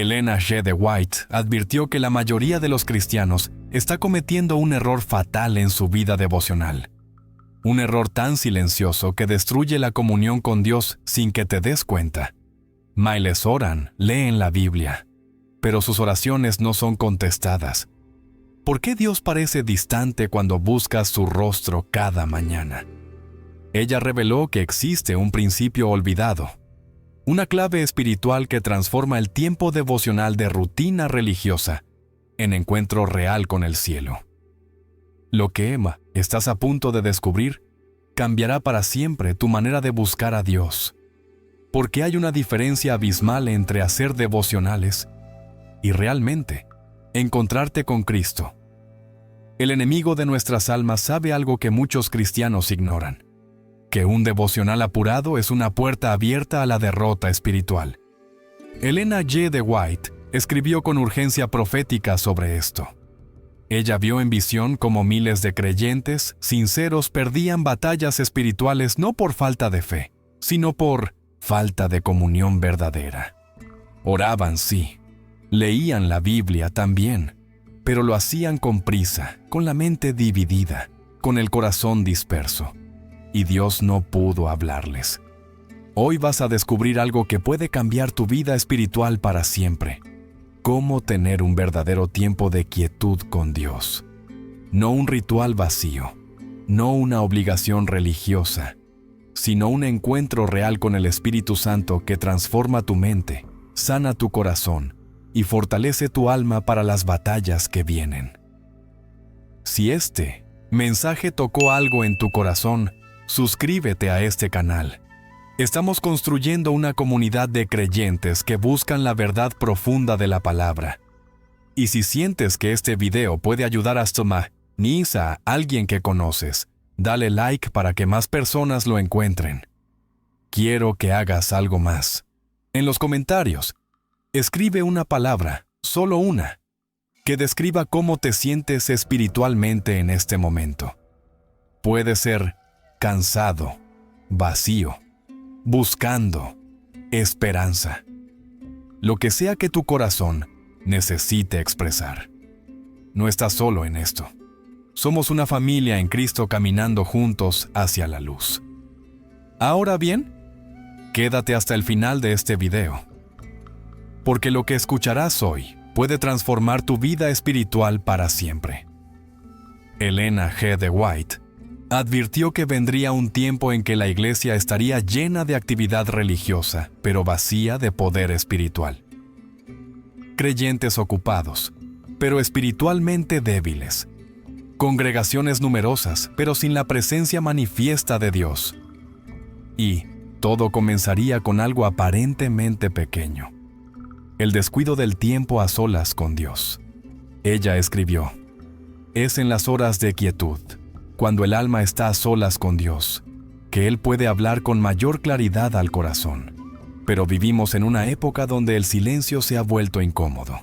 Elena G. de White advirtió que la mayoría de los cristianos está cometiendo un error fatal en su vida devocional. Un error tan silencioso que destruye la comunión con Dios sin que te des cuenta. Miles oran, leen la Biblia, pero sus oraciones no son contestadas. ¿Por qué Dios parece distante cuando buscas su rostro cada mañana? Ella reveló que existe un principio olvidado, una clave espiritual que transforma el tiempo devocional de rutina religiosa en encuentro real con el cielo. Lo que, Emma, estás a punto de descubrir cambiará para siempre tu manera de buscar a Dios, porque hay una diferencia abismal entre hacer devocionales y realmente encontrarte con Cristo. El enemigo de nuestras almas sabe algo que muchos cristianos ignoran: que un devocional apurado es una puerta abierta a la derrota espiritual. Elena G. de White escribió con urgencia profética sobre esto. Ella vio en visión cómo miles de creyentes sinceros perdían batallas espirituales no por falta de fe, sino por falta de comunión verdadera. Oraban, sí, leían la Biblia también, pero lo hacían con prisa, con la mente dividida, con el corazón disperso. Y Dios no pudo hablarles. Hoy vas a descubrir algo que puede cambiar tu vida espiritual para siempre. Cómo tener un verdadero tiempo de quietud con Dios. No un ritual vacío, no una obligación religiosa, sino un encuentro real con el Espíritu Santo que transforma tu mente, sana tu corazón y fortalece tu alma para las batallas que vienen. Si este mensaje tocó algo en tu corazón, suscríbete a este canal. Estamos construyendo una comunidad de creyentes que buscan la verdad profunda de la palabra. Y si sientes que este video puede ayudar a alguien que conoces, dale like para que más personas lo encuentren. Quiero que hagas algo más. En los comentarios, escribe una palabra, solo una, que describa cómo te sientes espiritualmente en este momento. Puede ser cansado, vacío, buscando esperanza. Lo que sea que tu corazón necesite expresar. No estás solo en esto. Somos una familia en Cristo caminando juntos hacia la luz. Ahora bien, quédate hasta el final de este video, porque lo que escucharás hoy puede transformar tu vida espiritual para siempre. Elena G. de White advirtió que vendría un tiempo en que la iglesia estaría llena de actividad religiosa, pero vacía de poder espiritual. Creyentes ocupados, pero espiritualmente débiles. Congregaciones numerosas, pero sin la presencia manifiesta de Dios. Y todo comenzaría con algo aparentemente pequeño: el descuido del tiempo a solas con Dios. Ella escribió: es en las horas de quietud, cuando el alma está a solas con Dios, que Él puede hablar con mayor claridad al corazón. Pero vivimos en una época donde el silencio se ha vuelto incómodo,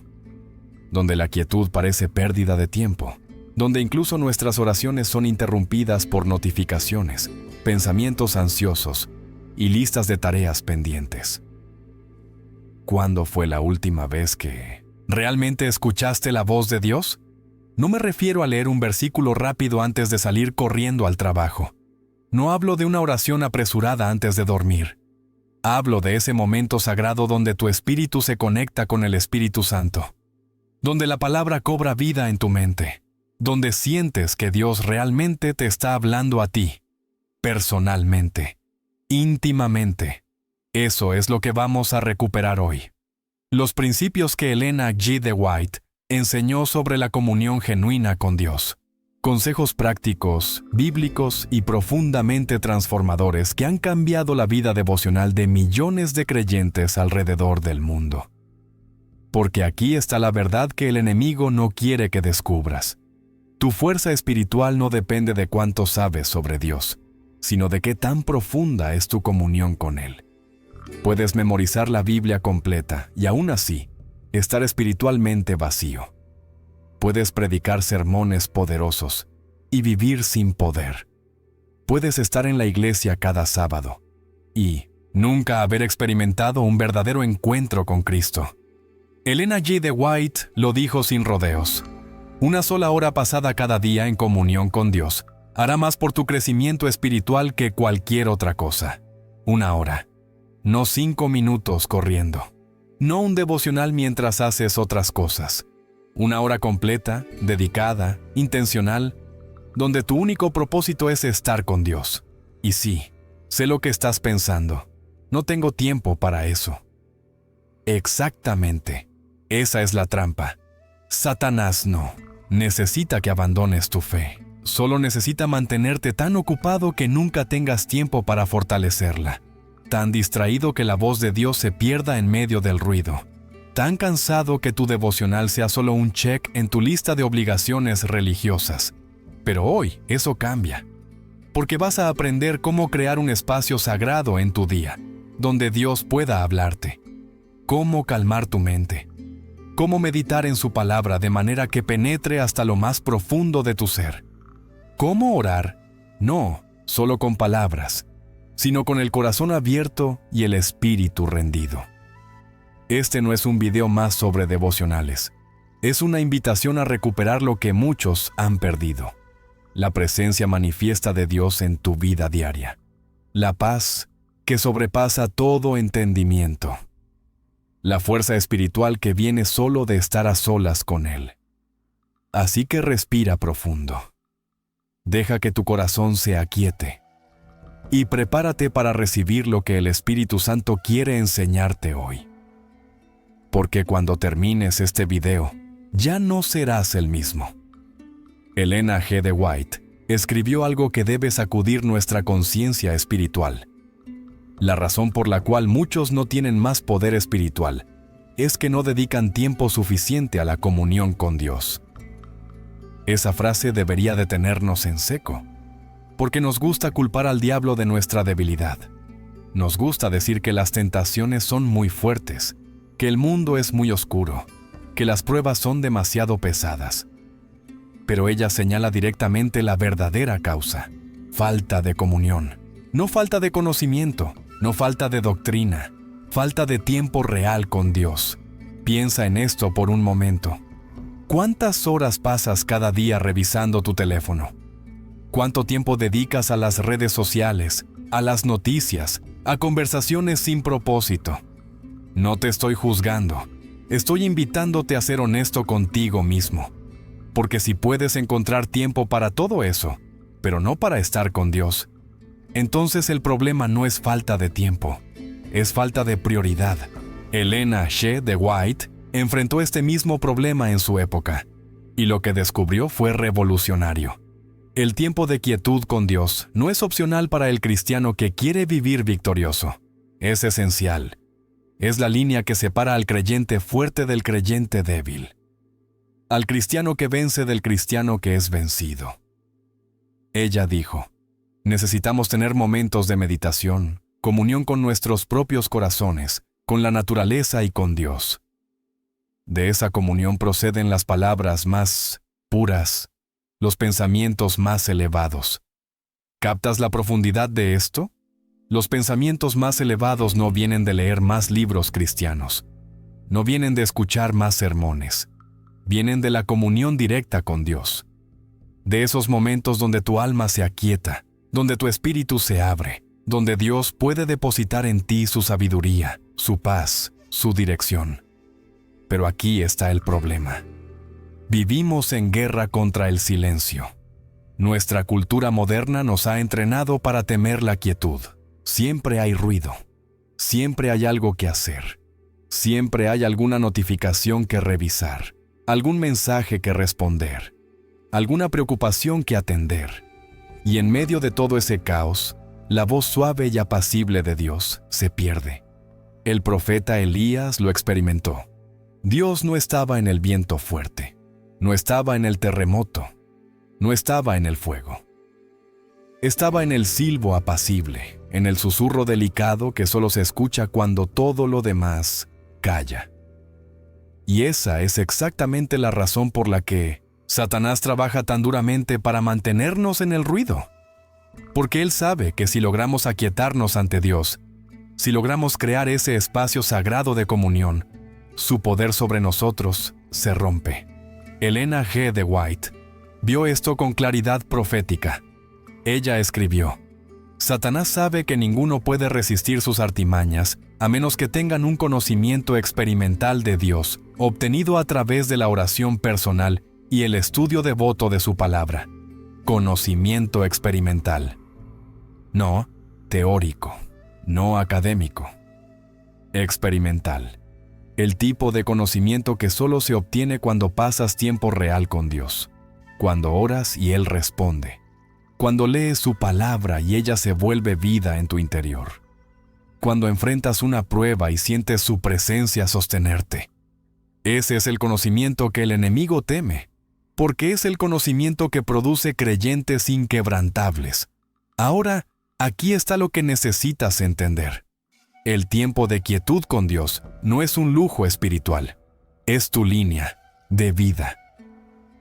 donde la quietud parece pérdida de tiempo, donde incluso nuestras oraciones son interrumpidas por notificaciones, pensamientos ansiosos y listas de tareas pendientes. ¿Cuándo fue la última vez que realmente escuchaste la voz de Dios? No me refiero a leer un versículo rápido antes de salir corriendo al trabajo. No hablo de una oración apresurada antes de dormir. Hablo de ese momento sagrado donde tu espíritu se conecta con el Espíritu Santo, donde la palabra cobra vida en tu mente, donde sientes que Dios realmente te está hablando a ti, personalmente, íntimamente. Eso es lo que vamos a recuperar hoy. Los principios que Elena G. de White enseñó sobre la comunión genuina con Dios. Consejos prácticos, bíblicos y profundamente transformadores que han cambiado la vida devocional de millones de creyentes alrededor del mundo. Porque aquí está la verdad que el enemigo no quiere que descubras. Tu fuerza espiritual no depende de cuánto sabes sobre Dios, sino de qué tan profunda es tu comunión con Él. Puedes memorizar la Biblia completa y aún así estar espiritualmente vacío. Puedes predicar sermones poderosos y vivir sin poder. Puedes estar en la iglesia cada sábado y nunca haber experimentado un verdadero encuentro con Cristo. Elena G. de White lo dijo sin rodeos. Una sola hora pasada cada día en comunión con Dios hará más por tu crecimiento espiritual que cualquier otra cosa. Una hora. No 5 minutos corriendo. No un devocional mientras haces otras cosas. Una hora completa, dedicada, intencional, donde tu único propósito es estar con Dios. Y sí, sé lo que estás pensando. No tengo tiempo para eso. Exactamente. Esa es la trampa. Satanás no necesita que abandones tu fe. Solo necesita mantenerte tan ocupado que nunca tengas tiempo para fortalecerla. Tan distraído que la voz de Dios se pierda en medio del ruido. Tan cansado que tu devocional sea solo un check en tu lista de obligaciones religiosas. Pero hoy eso cambia. Porque vas a aprender cómo crear un espacio sagrado en tu día, donde Dios pueda hablarte. Cómo calmar tu mente. Cómo meditar en su palabra de manera que penetre hasta lo más profundo de tu ser. Cómo orar, no solo con palabras, sino con el corazón abierto y el espíritu rendido. Este no es un video más sobre devocionales. Es una invitación a recuperar lo que muchos han perdido. La presencia manifiesta de Dios en tu vida diaria. La paz que sobrepasa todo entendimiento. La fuerza espiritual que viene solo de estar a solas con Él. Así que respira profundo. Deja que tu corazón se aquiete. Y prepárate para recibir lo que el Espíritu Santo quiere enseñarte hoy. Porque cuando termines este video, ya no serás el mismo. Elena G. de White escribió algo que debe sacudir nuestra conciencia espiritual. La razón por la cual muchos no tienen más poder espiritual es que no dedican tiempo suficiente a la comunión con Dios. Esa frase debería detenernos en seco, porque nos gusta culpar al diablo de nuestra debilidad. Nos gusta decir que las tentaciones son muy fuertes, que el mundo es muy oscuro, que las pruebas son demasiado pesadas. Pero ella señala directamente la verdadera causa: falta de comunión. No falta de conocimiento, no falta de doctrina, falta de tiempo real con Dios. Piensa en esto por un momento. ¿Cuántas horas pasas cada día revisando tu teléfono? ¿Cuánto tiempo dedicas a las redes sociales, a las noticias, a conversaciones sin propósito? No te estoy juzgando. Estoy invitándote a ser honesto contigo mismo. Porque si puedes encontrar tiempo para todo eso, pero no para estar con Dios, entonces el problema no es falta de tiempo, es falta de prioridad. Elena G. de White enfrentó este mismo problema en su época, y lo que descubrió fue revolucionario. El tiempo de quietud con Dios no es opcional para el cristiano que quiere vivir victorioso. Es esencial. Es la línea que separa al creyente fuerte del creyente débil. Al cristiano que vence del cristiano que es vencido. Ella dijo: necesitamos tener momentos de meditación, comunión con nuestros propios corazones, con la naturaleza y con Dios. De esa comunión proceden las palabras más puras, los pensamientos más elevados. ¿Captas la profundidad de esto? Los pensamientos más elevados no vienen de leer más libros cristianos, no vienen de escuchar más sermones, vienen de la comunión directa con Dios. De esos momentos donde tu alma se aquieta, donde tu espíritu se abre, donde Dios puede depositar en ti su sabiduría, su paz, su dirección. Pero aquí está el problema. Vivimos en guerra contra el silencio. Nuestra cultura moderna nos ha entrenado para temer la quietud. Siempre hay ruido. Siempre hay algo que hacer. Siempre hay alguna notificación que revisar, algún mensaje que responder, alguna preocupación que atender. Y en medio de todo ese caos, la voz suave y apacible de Dios se pierde. El profeta Elías lo experimentó. Dios no estaba en el viento fuerte, no estaba en el terremoto, no estaba en el fuego. Estaba en el silbo apacible, en el susurro delicado que solo se escucha cuando todo lo demás calla. Y esa es exactamente la razón por la que Satanás trabaja tan duramente para mantenernos en el ruido. Porque él sabe que si logramos aquietarnos ante Dios, si logramos crear ese espacio sagrado de comunión, su poder sobre nosotros se rompe. Elena G. de White vio esto con claridad profética. Ella escribió: Satanás sabe que ninguno puede resistir sus artimañas a menos que tengan un conocimiento experimental de Dios, obtenido a través de la oración personal y el estudio devoto de su palabra. Conocimiento experimental. No teórico, no académico. Experimental. El tipo de conocimiento que solo se obtiene cuando pasas tiempo real con Dios, cuando oras y Él responde, cuando lees su palabra y ella se vuelve vida en tu interior, cuando enfrentas una prueba y sientes su presencia sostenerte. Ese es el conocimiento que el enemigo teme, porque es el conocimiento que produce creyentes inquebrantables. Ahora, aquí está lo que necesitas entender. El tiempo de quietud con Dios no es un lujo espiritual, es tu línea de vida.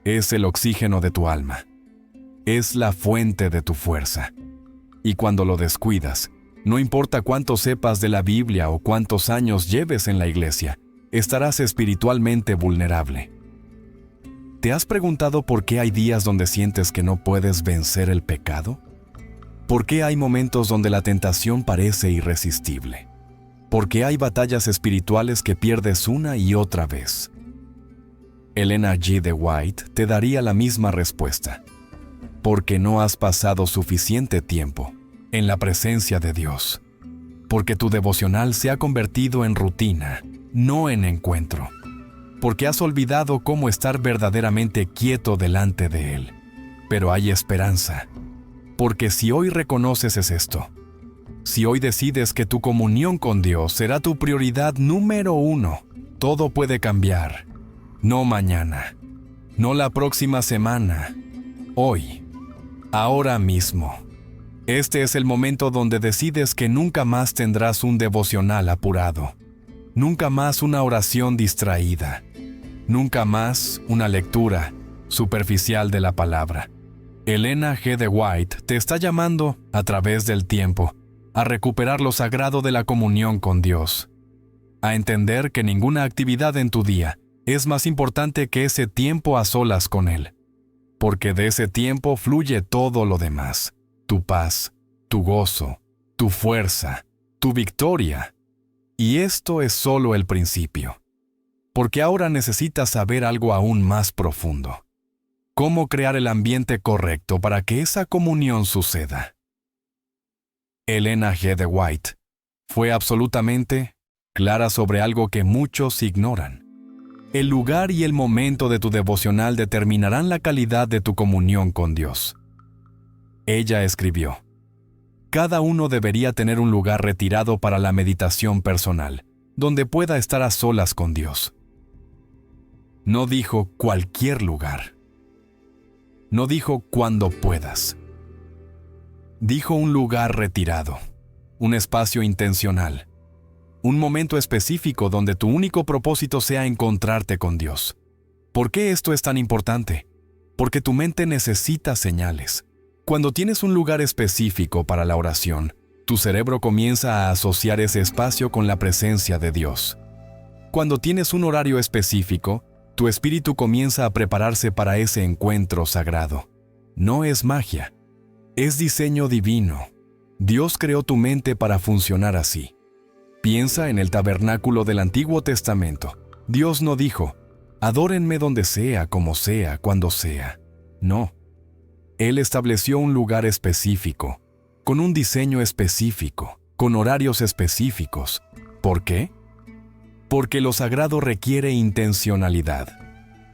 Es el oxígeno de tu alma. Es la fuente de tu fuerza. Y cuando lo descuidas, no importa cuánto sepas de la Biblia o cuántos años lleves en la iglesia, estarás espiritualmente vulnerable. ¿Te has preguntado por qué hay días donde sientes que no puedes vencer el pecado? ¿Por qué hay momentos donde la tentación parece irresistible? ¿Por qué hay batallas espirituales que pierdes una y otra vez? Elena G. de White te daría la misma respuesta. Porque no has pasado suficiente tiempo en la presencia de Dios. Porque tu devocional se ha convertido en rutina, no en encuentro. Porque has olvidado cómo estar verdaderamente quieto delante de Él. Pero hay esperanza. Porque si hoy reconoces esto, si hoy decides que tu comunión con Dios será tu prioridad número 1, todo puede cambiar. No mañana, no la próxima semana, hoy. Ahora mismo. Este es el momento donde decides que nunca más tendrás un devocional apurado, nunca más una oración distraída, nunca más una lectura superficial de la palabra. Elena G. de White te está llamando, a través del tiempo, a recuperar lo sagrado de la comunión con Dios, a entender que ninguna actividad en tu día es más importante que ese tiempo a solas con Él. Porque de ese tiempo fluye todo lo demás, tu paz, tu gozo, tu fuerza, tu victoria. Y esto es solo el principio. Porque ahora necesitas saber algo aún más profundo. Cómo crear el ambiente correcto para que esa comunión suceda. Elena G. de White fue absolutamente clara sobre algo que muchos ignoran. El lugar y el momento de tu devocional determinarán la calidad de tu comunión con Dios. Ella escribió: Cada uno debería tener un lugar retirado para la meditación personal, donde pueda estar a solas con Dios. No dijo cualquier lugar. No dijo cuando puedas. Dijo un lugar retirado, un espacio intencional. Un momento específico donde tu único propósito sea encontrarte con Dios. ¿Por qué esto es tan importante? Porque tu mente necesita señales. Cuando tienes un lugar específico para la oración, tu cerebro comienza a asociar ese espacio con la presencia de Dios. Cuando tienes un horario específico, tu espíritu comienza a prepararse para ese encuentro sagrado. No es magia, es diseño divino. Dios creó tu mente para funcionar así. Piensa en el tabernáculo del Antiguo Testamento. Dios no dijo, adórenme donde sea, como sea, cuando sea. No. Él estableció un lugar específico, con un diseño específico, con horarios específicos. ¿Por qué? Porque lo sagrado requiere intencionalidad.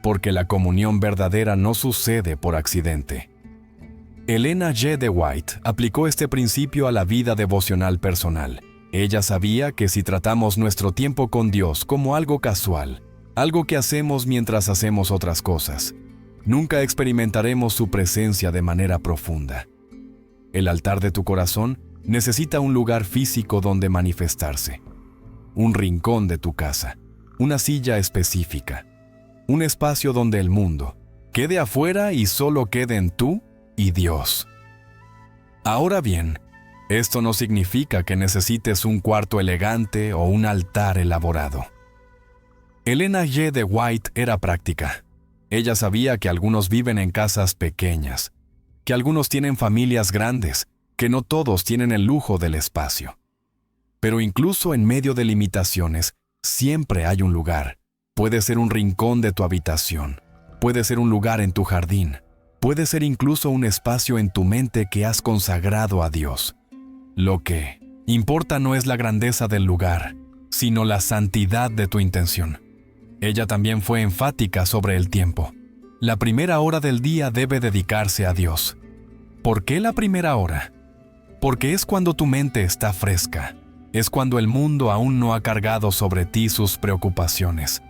Porque la comunión verdadera no sucede por accidente. Elena G. de White aplicó este principio a la vida devocional personal. Ella sabía que si tratamos nuestro tiempo con Dios como algo casual, algo que hacemos mientras hacemos otras cosas, nunca experimentaremos su presencia de manera profunda. El altar de tu corazón necesita un lugar físico donde manifestarse. Un rincón de tu casa, una silla específica, un espacio donde el mundo quede afuera y solo queden tú y Dios. Ahora bien, esto no significa que necesites un cuarto elegante o un altar elaborado. Elena G. de White era práctica. Ella sabía que algunos viven en casas pequeñas, que algunos tienen familias grandes, que no todos tienen el lujo del espacio. Pero incluso en medio de limitaciones, siempre hay un lugar. Puede ser un rincón de tu habitación, puede ser un lugar en tu jardín, puede ser incluso un espacio en tu mente que has consagrado a Dios. Lo que importa no es la grandeza del lugar, sino la santidad de tu intención. Ella también fue enfática sobre el tiempo. La primera hora del día debe dedicarse a Dios. ¿Por qué la primera hora? Porque es cuando tu mente está fresca. Es cuando el mundo aún no ha cargado sobre ti sus preocupaciones.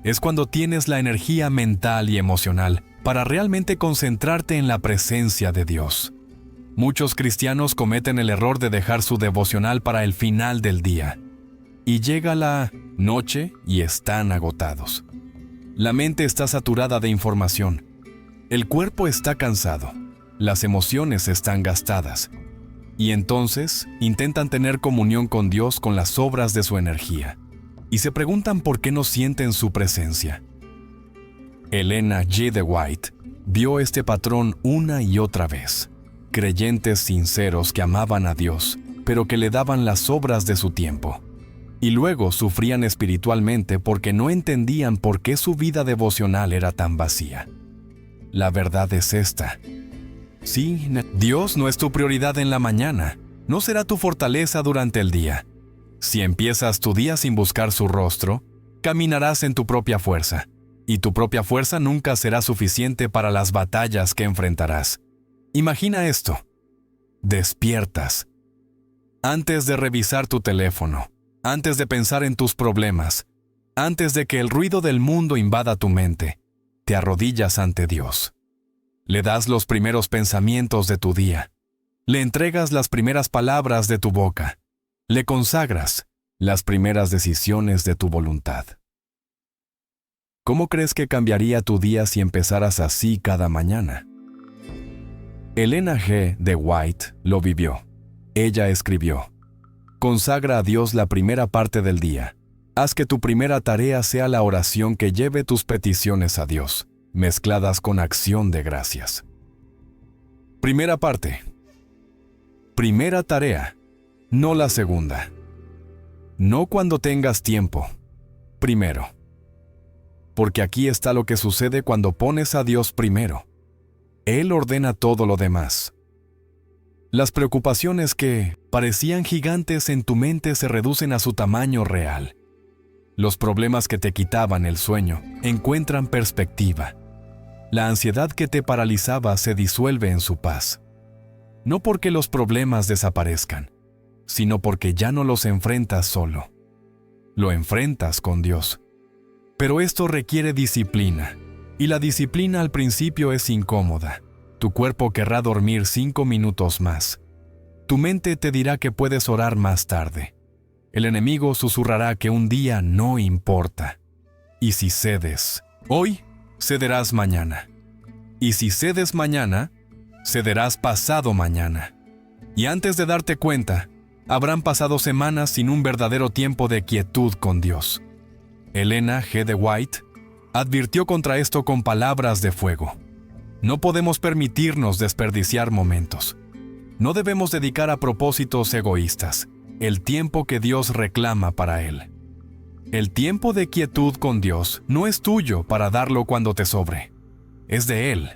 Es cuando tienes la energía mental y emocional para realmente concentrarte en la presencia de Dios. Muchos cristianos cometen el error de dejar su devocional para el final del día. Y llega la noche y están agotados. La mente está saturada de información. El cuerpo está cansado. Las emociones están gastadas. Y entonces intentan tener comunión con Dios con las sobras de su energía. Y se preguntan por qué no sienten su presencia. Elena G. de White vio este patrón una y otra vez. Creyentes sinceros que amaban a Dios, pero que le daban las sobras de su tiempo. Y luego sufrían espiritualmente porque no entendían por qué su vida devocional era tan vacía. La verdad es esta. Sí, Dios no es tu prioridad en la mañana, no será tu fortaleza durante el día. Si empiezas tu día sin buscar su rostro, caminarás en tu propia fuerza, y tu propia fuerza nunca será suficiente para las batallas que enfrentarás. Imagina esto. Despiertas. Antes de revisar tu teléfono, antes de pensar en tus problemas, antes de que el ruido del mundo invada tu mente, te arrodillas ante Dios. Le das los primeros pensamientos de tu día. Le entregas las primeras palabras de tu boca. Le consagras las primeras decisiones de tu voluntad. ¿Cómo crees que cambiaría tu día si empezaras así cada mañana? Elena G. de White lo vivió. Ella escribió: consagra a Dios la primera parte del día. Haz que tu primera tarea sea la oración que lleve tus peticiones a Dios, mezcladas con acción de gracias. Primera parte. Primera tarea, no la segunda. No cuando tengas tiempo. Primero. Porque aquí está lo que sucede cuando pones a Dios primero. Él ordena todo lo demás. Las preocupaciones que parecían gigantes en tu mente se reducen a su tamaño real. Los problemas que te quitaban el sueño encuentran perspectiva. La ansiedad que te paralizaba se disuelve en su paz. No porque los problemas desaparezcan, sino porque ya no los enfrentas solo. Lo enfrentas con Dios. Pero esto requiere disciplina, y la disciplina al principio es incómoda. Tu cuerpo querrá dormir 5 minutos más. Tu mente te dirá que puedes orar más tarde. El enemigo susurrará que un día no importa. Y si cedes hoy, cederás mañana. Y si cedes mañana, cederás pasado mañana. Y antes de darte cuenta, habrán pasado semanas sin un verdadero tiempo de quietud con Dios. Elena G. de White advirtió contra esto con palabras de fuego. No podemos permitirnos desperdiciar momentos. No debemos dedicar a propósitos egoístas el tiempo que Dios reclama para Él. El tiempo de quietud con Dios no es tuyo para darlo cuando te sobre. Es de Él.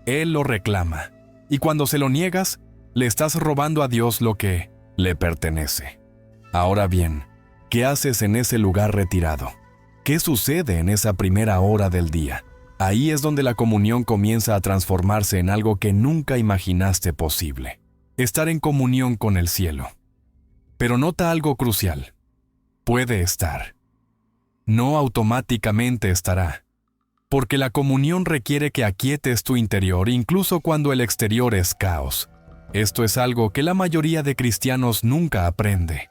Él lo reclama. Y cuando se lo niegas, le estás robando a Dios lo que le pertenece. Ahora bien, ¿qué haces en ese lugar retirado? ¿Qué sucede en esa primera hora del día? Ahí es donde la comunión comienza a transformarse en algo que nunca imaginaste posible. Estar en comunión con el cielo. Pero nota algo crucial. Puede estar. No automáticamente estará. Porque la comunión requiere que aquietes tu interior incluso cuando el exterior es caos. Esto es algo que la mayoría de cristianos nunca aprende.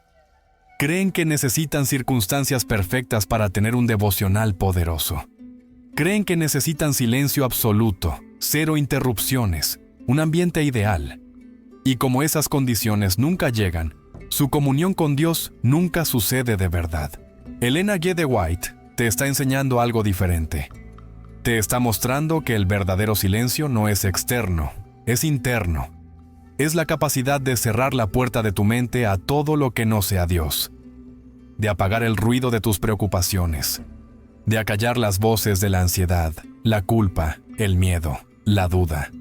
Creen que necesitan circunstancias perfectas para tener un devocional poderoso. Creen que necesitan silencio absoluto, 0 interrupciones, un ambiente ideal. Y como esas condiciones nunca llegan, su comunión con Dios nunca sucede de verdad. Elena G. de White te está enseñando algo diferente. Te está mostrando que el verdadero silencio no es externo, es interno. Es la capacidad de cerrar la puerta de tu mente a todo lo que no sea Dios, de apagar el ruido de tus preocupaciones, de acallar las voces de la ansiedad, la culpa, el miedo, la duda.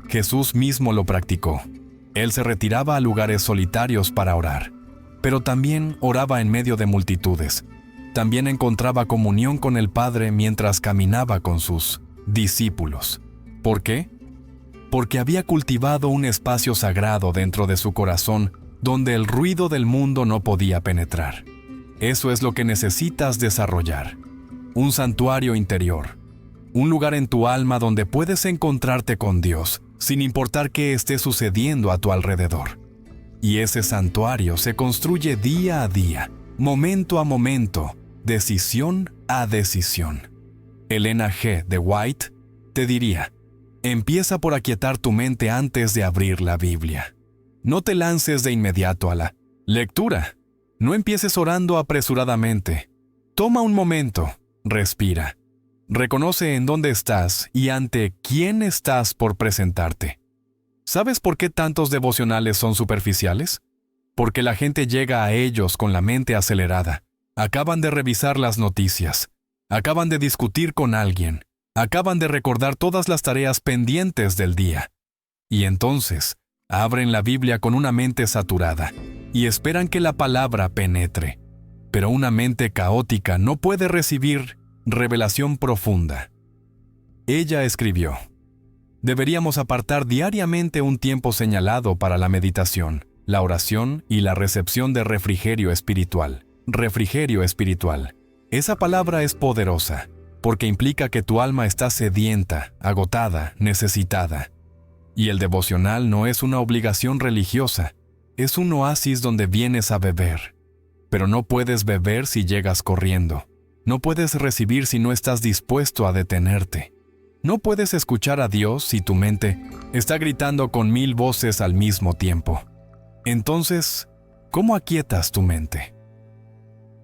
Jesús mismo lo practicó. Él se retiraba a lugares solitarios para orar, pero también oraba en medio de multitudes. También encontraba comunión con el Padre mientras caminaba con sus discípulos. ¿Por qué? Porque había cultivado un espacio sagrado dentro de su corazón donde el ruido del mundo no podía penetrar. Eso es lo que necesitas desarrollar. Un santuario interior. Un lugar en tu alma donde puedes encontrarte con Dios, sin importar qué esté sucediendo a tu alrededor. Y ese santuario se construye día a día, momento a momento, decisión a decisión. Elena G. de White te diría: empieza por aquietar tu mente antes de abrir la Biblia. No te lances de inmediato a la lectura. No empieces orando apresuradamente. Toma un momento, respira. Reconoce en dónde estás y ante quién estás por presentarte. ¿Sabes por qué tantos devocionales son superficiales? Porque la gente llega a ellos con la mente acelerada. Acaban de revisar las noticias. Acaban de discutir con alguien. Acaban de recordar todas las tareas pendientes del día. Y entonces, abren la Biblia con una mente saturada y esperan que la palabra penetre. Pero una mente caótica no puede recibir revelación profunda. Ella escribió: deberíamos apartar diariamente un tiempo señalado para la meditación, la oración y la recepción de refrigerio espiritual. Refrigerio espiritual. Esa palabra es poderosa, porque implica que tu alma está sedienta, agotada, necesitada. Y el devocional no es una obligación religiosa, es un oasis donde vienes a beber. Pero no puedes beber si llegas corriendo. No puedes recibir si no estás dispuesto a detenerte. No puedes escuchar a Dios si tu mente está gritando con 1000 voces al mismo tiempo. Entonces, ¿cómo aquietas tu mente?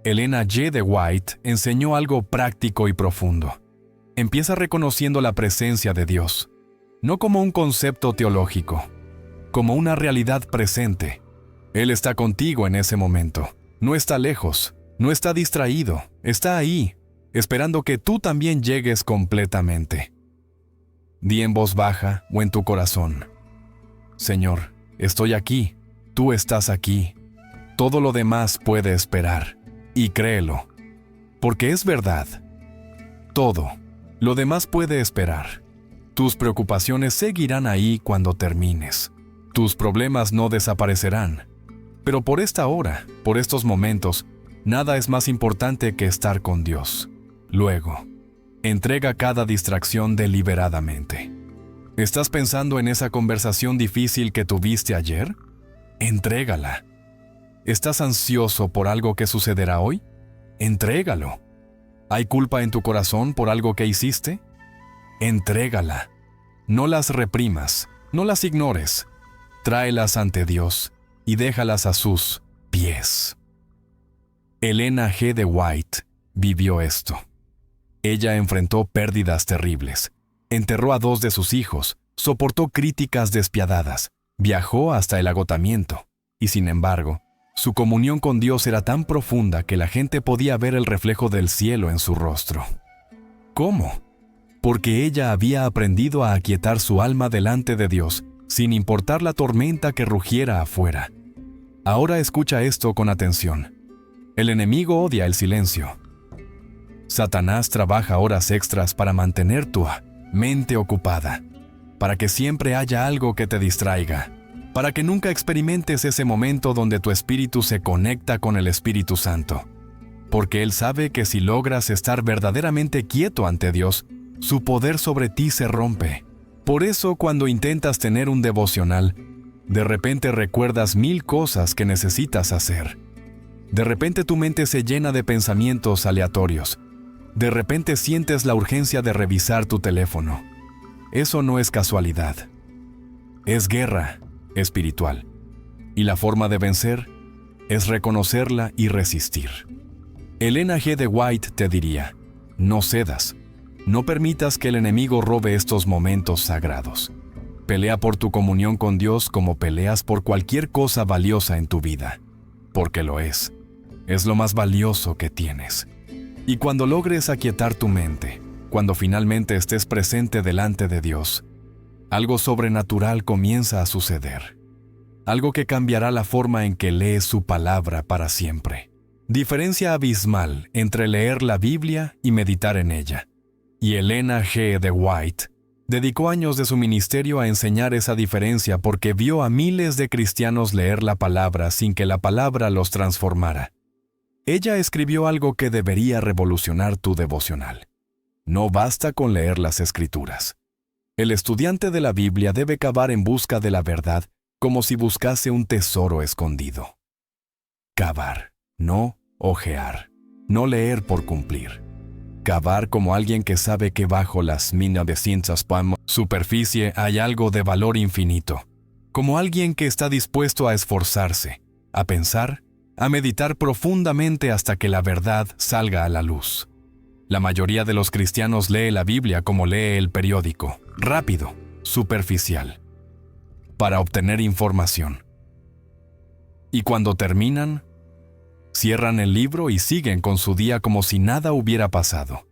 Elena G. de White enseñó algo práctico y profundo. Empieza reconociendo la presencia de Dios, no como un concepto teológico, como una realidad presente. Él está contigo en ese momento. No está lejos, no está distraído, está ahí, esperando que tú también llegues completamente. Di en voz baja o en tu corazón: Señor, estoy aquí, tú estás aquí. Todo lo demás puede esperar. Y créelo, porque es verdad. Todo, lo demás puede esperar. Tus preocupaciones seguirán ahí cuando termines. Tus problemas no desaparecerán. Pero por esta hora, por estos momentos, nada es más importante que estar con Dios. Luego, entrega cada distracción deliberadamente. ¿Estás pensando en esa conversación difícil que tuviste ayer? Entrégala. ¿Estás ansioso por algo que sucederá hoy? Entrégalo. ¿Hay culpa en tu corazón por algo que hiciste? Entrégala. No las reprimas, no las ignores. Tráelas ante Dios y déjalas a sus pies. Elena G. de White vivió esto. Ella enfrentó pérdidas terribles. Enterró a 2 de sus hijos, soportó críticas despiadadas, viajó hasta el agotamiento, y sin embargo, su comunión con Dios era tan profunda que la gente podía ver el reflejo del cielo en su rostro. ¿Cómo? Porque ella había aprendido a aquietar su alma delante de Dios, sin importar la tormenta que rugiera afuera. Ahora escucha esto con atención. El enemigo odia el silencio. Satanás trabaja horas extras para mantener tu mente ocupada, para que siempre haya algo que te distraiga, para que nunca experimentes ese momento donde tu espíritu se conecta con el Espíritu Santo. Porque Él sabe que si logras estar verdaderamente quieto ante Dios, su poder sobre ti se rompe. Por eso, cuando intentas tener un devocional, de repente recuerdas 1000 cosas que necesitas hacer. De repente tu mente se llena de pensamientos aleatorios. De repente sientes la urgencia de revisar tu teléfono. Eso no es casualidad. Es guerra espiritual. Y la forma de vencer es reconocerla y resistir. Elena G. de White te diría, no cedas. No permitas que el enemigo robe estos momentos sagrados. Pelea por tu comunión con Dios como peleas por cualquier cosa valiosa en tu vida, porque lo es. Es lo más valioso que tienes. Y cuando logres aquietar tu mente, cuando finalmente estés presente delante de Dios, algo sobrenatural comienza a suceder. Algo que cambiará la forma en que lees su palabra para siempre. Diferencia abismal entre leer la Biblia y meditar en ella. Y Elena G. de White dedicó años de su ministerio a enseñar esa diferencia porque vio a miles de cristianos leer la palabra sin que la palabra los transformara. Ella escribió algo que debería revolucionar tu devocional. No basta con leer las Escrituras. El estudiante de la Biblia debe cavar en busca de la verdad como si buscase un tesoro escondido. Cavar, no ojear, no leer por cumplir. Cavar como alguien que sabe que bajo las 1900 superficie hay algo de valor infinito. Como alguien que está dispuesto a esforzarse, a pensar, a meditar profundamente hasta que la verdad salga a la luz. La mayoría de los cristianos lee la Biblia como lee el periódico, rápido, superficial, para obtener información. Y cuando terminan, cierran el libro y siguen con su día como si nada hubiera pasado.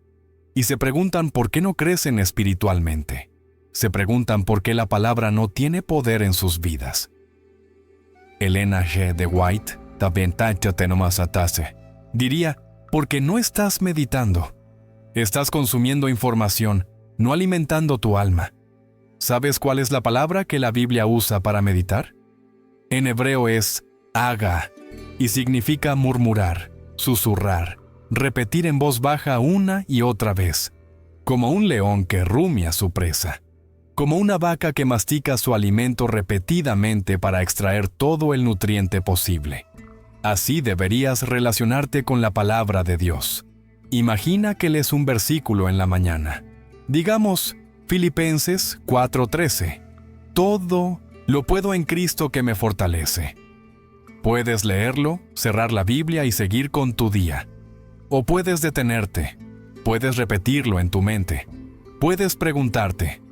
Y se preguntan por qué no crecen espiritualmente. Se preguntan por qué la palabra no tiene poder en sus vidas. Elena G. de White diría, porque no estás meditando. Estás consumiendo información, no alimentando tu alma. ¿Sabes cuál es la palabra que la Biblia usa para meditar? En hebreo es haga, y significa murmurar, susurrar, repetir en voz baja una y otra vez, como un león que rumia su presa, como una vaca que mastica su alimento repetidamente para extraer todo el nutriente posible. Así deberías relacionarte con la palabra de Dios. Imagina que lees un versículo en la mañana. Digamos, Filipenses 4:13. Todo lo puedo en Cristo que me fortalece. Puedes leerlo, cerrar la Biblia y seguir con tu día. O puedes detenerte. Puedes repetirlo en tu mente. Puedes preguntarte,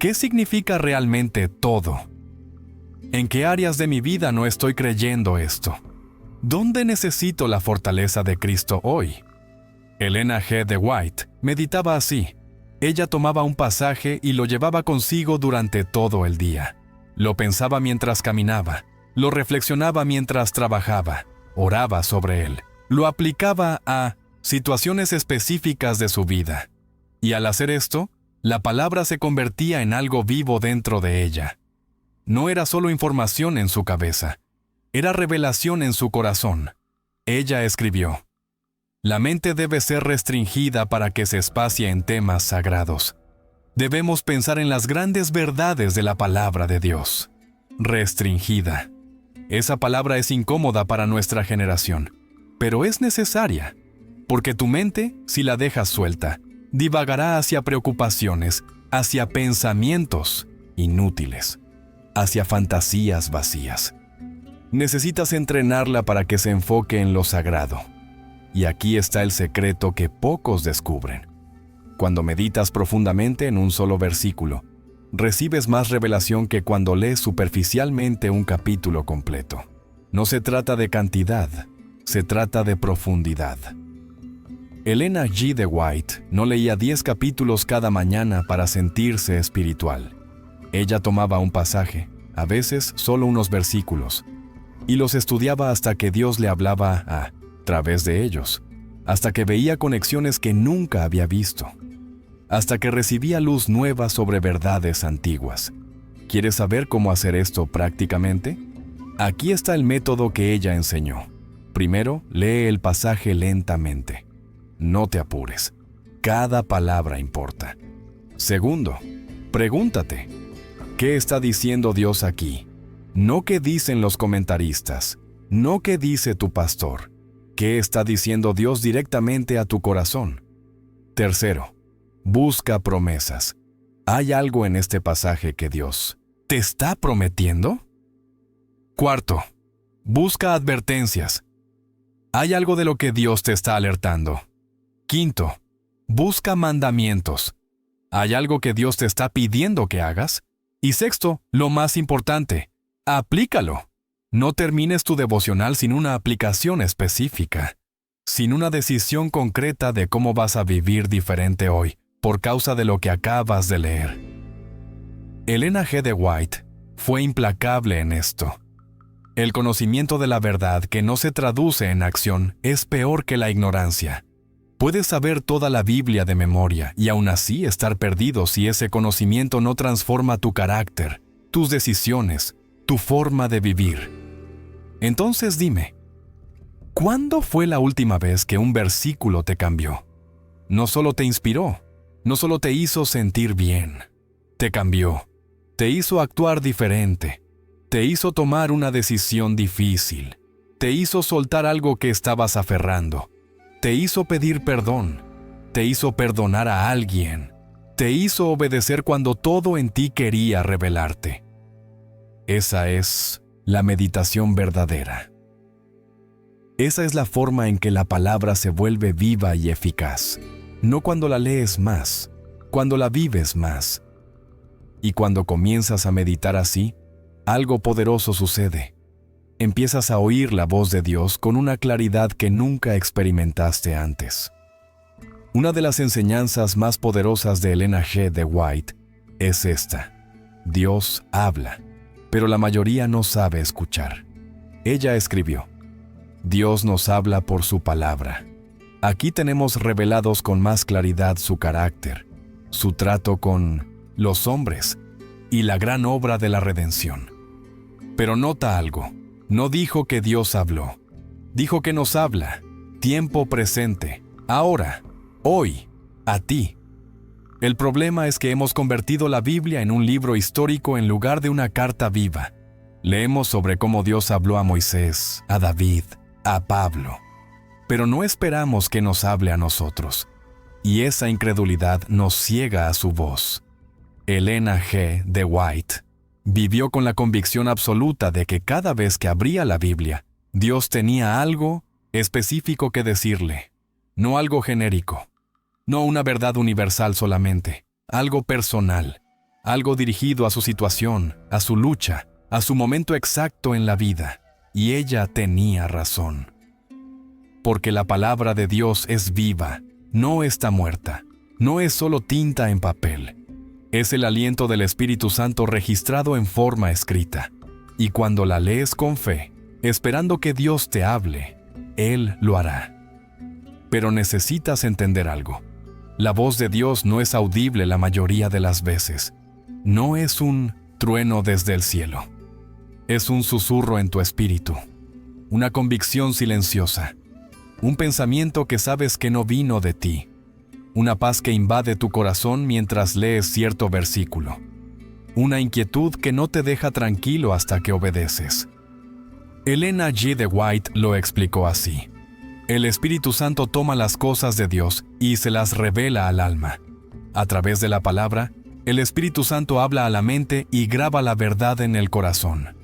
¿qué significa realmente todo? ¿En qué áreas de mi vida no estoy creyendo esto? ¿Dónde necesito la fortaleza de Cristo hoy? Elena G. de White meditaba así. Ella tomaba un pasaje y lo llevaba consigo durante todo el día. Lo pensaba mientras caminaba, lo reflexionaba mientras trabajaba, oraba sobre él, lo aplicaba a situaciones específicas de su vida. Y al hacer esto, la palabra se convertía en algo vivo dentro de ella. No era solo información en su cabeza, era revelación en su corazón. Ella escribió, la mente debe ser restringida para que se espacie en temas sagrados. Debemos pensar en las grandes verdades de la palabra de Dios. Restringida. Esa palabra es incómoda para nuestra generación, pero es necesaria, porque tu mente, si la dejas suelta, divagará hacia preocupaciones, hacia pensamientos inútiles, hacia fantasías vacías. Necesitas entrenarla para que se enfoque en lo sagrado. Y aquí está el secreto que pocos descubren. Cuando meditas profundamente en un solo versículo, recibes más revelación que cuando lees superficialmente un capítulo completo. No se trata de cantidad, se trata de profundidad. Elena G. de White no leía 10 capítulos cada mañana para sentirse espiritual. Ella tomaba un pasaje, a veces solo unos versículos, y los estudiaba hasta que Dios le hablaba a través de ellos, hasta que veía conexiones que nunca había visto, hasta que recibía luz nueva sobre verdades antiguas. ¿Quieres saber cómo hacer esto prácticamente? Aquí está el método que ella enseñó. Primero, lee el pasaje lentamente. No te apures. Cada palabra importa. Segundo, pregúntate, ¿qué está diciendo Dios aquí? No qué dicen los comentaristas, no qué dice tu pastor. ¿Qué está diciendo Dios directamente a tu corazón? Tercero, busca promesas. ¿Hay algo en este pasaje que Dios te está prometiendo? Cuarto, busca advertencias. Hay algo de lo que Dios te está alertando. Quinto, busca mandamientos. ¿Hay algo que Dios te está pidiendo que hagas? Y sexto, lo más importante, aplícalo. No termines tu devocional sin una aplicación específica, sin una decisión concreta de cómo vas a vivir diferente hoy, por causa de lo que acabas de leer. Elena G. de White fue implacable en esto. El conocimiento de la verdad que no se traduce en acción es peor que la ignorancia. Puedes saber toda la Biblia de memoria y aún así estar perdido si ese conocimiento no transforma tu carácter, tus decisiones, tu forma de vivir. Entonces dime, ¿cuándo fue la última vez que un versículo te cambió? No solo te inspiró, no solo te hizo sentir bien, te cambió, te hizo actuar diferente, te hizo tomar una decisión difícil, te hizo soltar algo que estabas aferrando, te hizo pedir perdón, te hizo perdonar a alguien, te hizo obedecer cuando todo en ti quería rebelarte. Esa es la meditación verdadera. Esa es la forma en que la palabra se vuelve viva y eficaz. No cuando la lees más, cuando la vives más. Y cuando comienzas a meditar así, algo poderoso sucede. Empiezas a oír la voz de Dios con una claridad que nunca experimentaste antes. Una de las enseñanzas más poderosas de Elena G. de White es esta: Dios habla, pero la mayoría no sabe escuchar. Ella escribió: Dios nos habla por su palabra. Aquí tenemos revelados con más claridad su carácter, su trato con los hombres y la gran obra de la redención. Pero nota algo. No dijo que Dios habló. Dijo que nos habla. Tiempo presente. Ahora. Hoy. A ti. El problema es que hemos convertido la Biblia en un libro histórico en lugar de una carta viva. Leemos sobre cómo Dios habló a Moisés, a David, a Pablo. Pero no esperamos que nos hable a nosotros. Y esa incredulidad nos ciega a su voz. Elena G. de White vivió con la convicción absoluta de que cada vez que abría la Biblia, Dios tenía algo específico que decirle, no algo genérico, no una verdad universal solamente, algo personal, algo dirigido a su situación, a su lucha, a su momento exacto en la vida. Y ella tenía razón. Porque la palabra de Dios es viva, no está muerta, no es solo tinta en papel. Es el aliento del Espíritu Santo registrado en forma escrita. Y cuando la lees con fe, esperando que Dios te hable, Él lo hará. Pero necesitas entender algo. La voz de Dios no es audible la mayoría de las veces. No es un trueno desde el cielo. Es un susurro en tu espíritu, una convicción silenciosa, un pensamiento que sabes que no vino de ti, una paz que invade tu corazón mientras lees cierto versículo, una inquietud que no te deja tranquilo hasta que obedeces. Elena G. de White lo explicó así: el Espíritu Santo toma las cosas de Dios y se las revela al alma. A través de la palabra, el Espíritu Santo habla a la mente y graba la verdad en el corazón.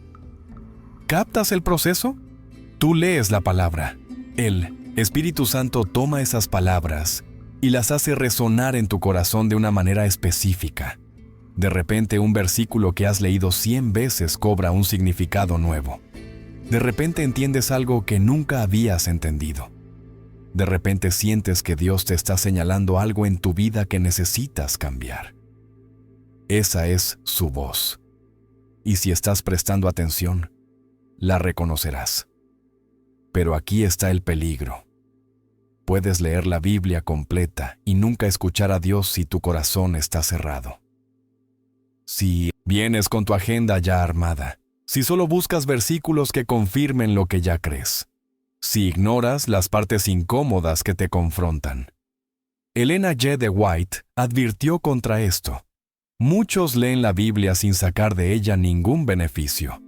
¿Captas el proceso? Tú lees la palabra. El Espíritu Santo toma esas palabras y las hace resonar en tu corazón de una manera específica. De repente, un versículo que has leído 100 veces cobra un significado nuevo. De repente entiendes algo que nunca habías entendido. De repente sientes que Dios te está señalando algo en tu vida que necesitas cambiar. Esa es su voz. Y si estás prestando atención, la reconocerás. Pero aquí está el peligro. Puedes leer la Biblia completa y nunca escuchar a Dios si tu corazón está cerrado. Si vienes con tu agenda ya armada, si solo buscas versículos que confirmen lo que ya crees, si ignoras las partes incómodas que te confrontan. Elena G. de White advirtió contra esto. Muchos leen la Biblia sin sacar de ella ningún beneficio.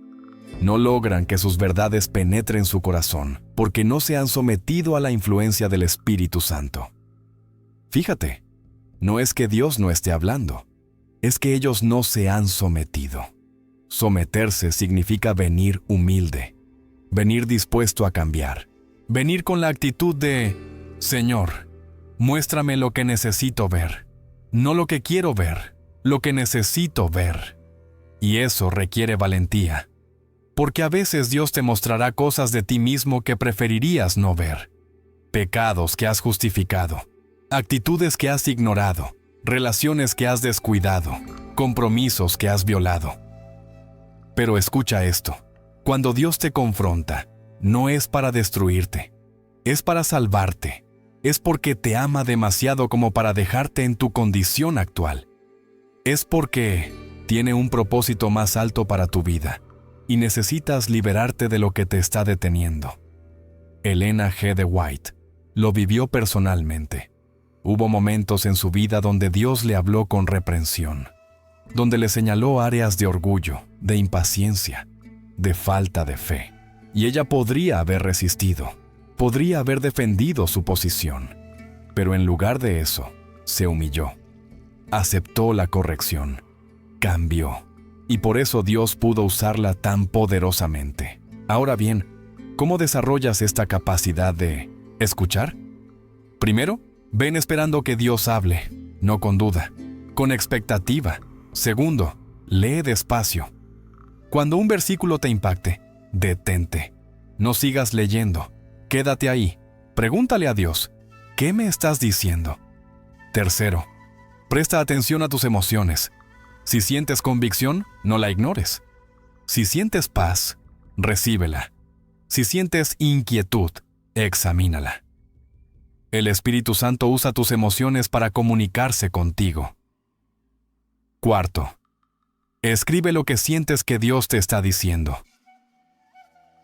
No logran que sus verdades penetren su corazón porque no se han sometido a la influencia del Espíritu Santo. Fíjate, no es que Dios no esté hablando, es que ellos no se han sometido. Someterse significa venir humilde, venir dispuesto a cambiar, Venir con la actitud de, Señor, muéstrame lo que necesito ver, no lo que quiero ver, lo que necesito ver. Y eso requiere valentía, porque a veces Dios te mostrará cosas de ti mismo que preferirías no ver. Pecados que has justificado, actitudes que has ignorado, relaciones que has descuidado, compromisos que has violado. Pero escucha esto, cuando Dios te confronta, no es para destruirte, es para salvarte, es porque te ama demasiado como para dejarte en tu condición actual. Es porque tiene un propósito más alto para tu vida y necesitas liberarte de lo que te está deteniendo. Elena G. de White lo vivió personalmente. Hubo momentos en su vida donde Dios le habló con reprensión, donde le señaló áreas de orgullo, de impaciencia, de falta de fe. Y ella podría haber resistido, podría haber defendido su posición, pero en lugar de eso, se humilló, aceptó la corrección, cambió, y por eso Dios pudo usarla tan poderosamente. Ahora bien, ¿cómo desarrollas esta capacidad de escuchar? Primero, ven esperando que Dios hable, no con duda, con expectativa. Segundo, lee despacio. Cuando un versículo te impacte, detente. No sigas leyendo. Quédate ahí. Pregúntale a Dios, ¿qué me estás diciendo? Tercero, presta atención a tus emociones. Si sientes convicción, no la ignores. Si sientes paz, recíbela. Si sientes inquietud, examínala. El Espíritu Santo usa tus emociones para comunicarse contigo. Cuarto, escribe lo que sientes que Dios te está diciendo.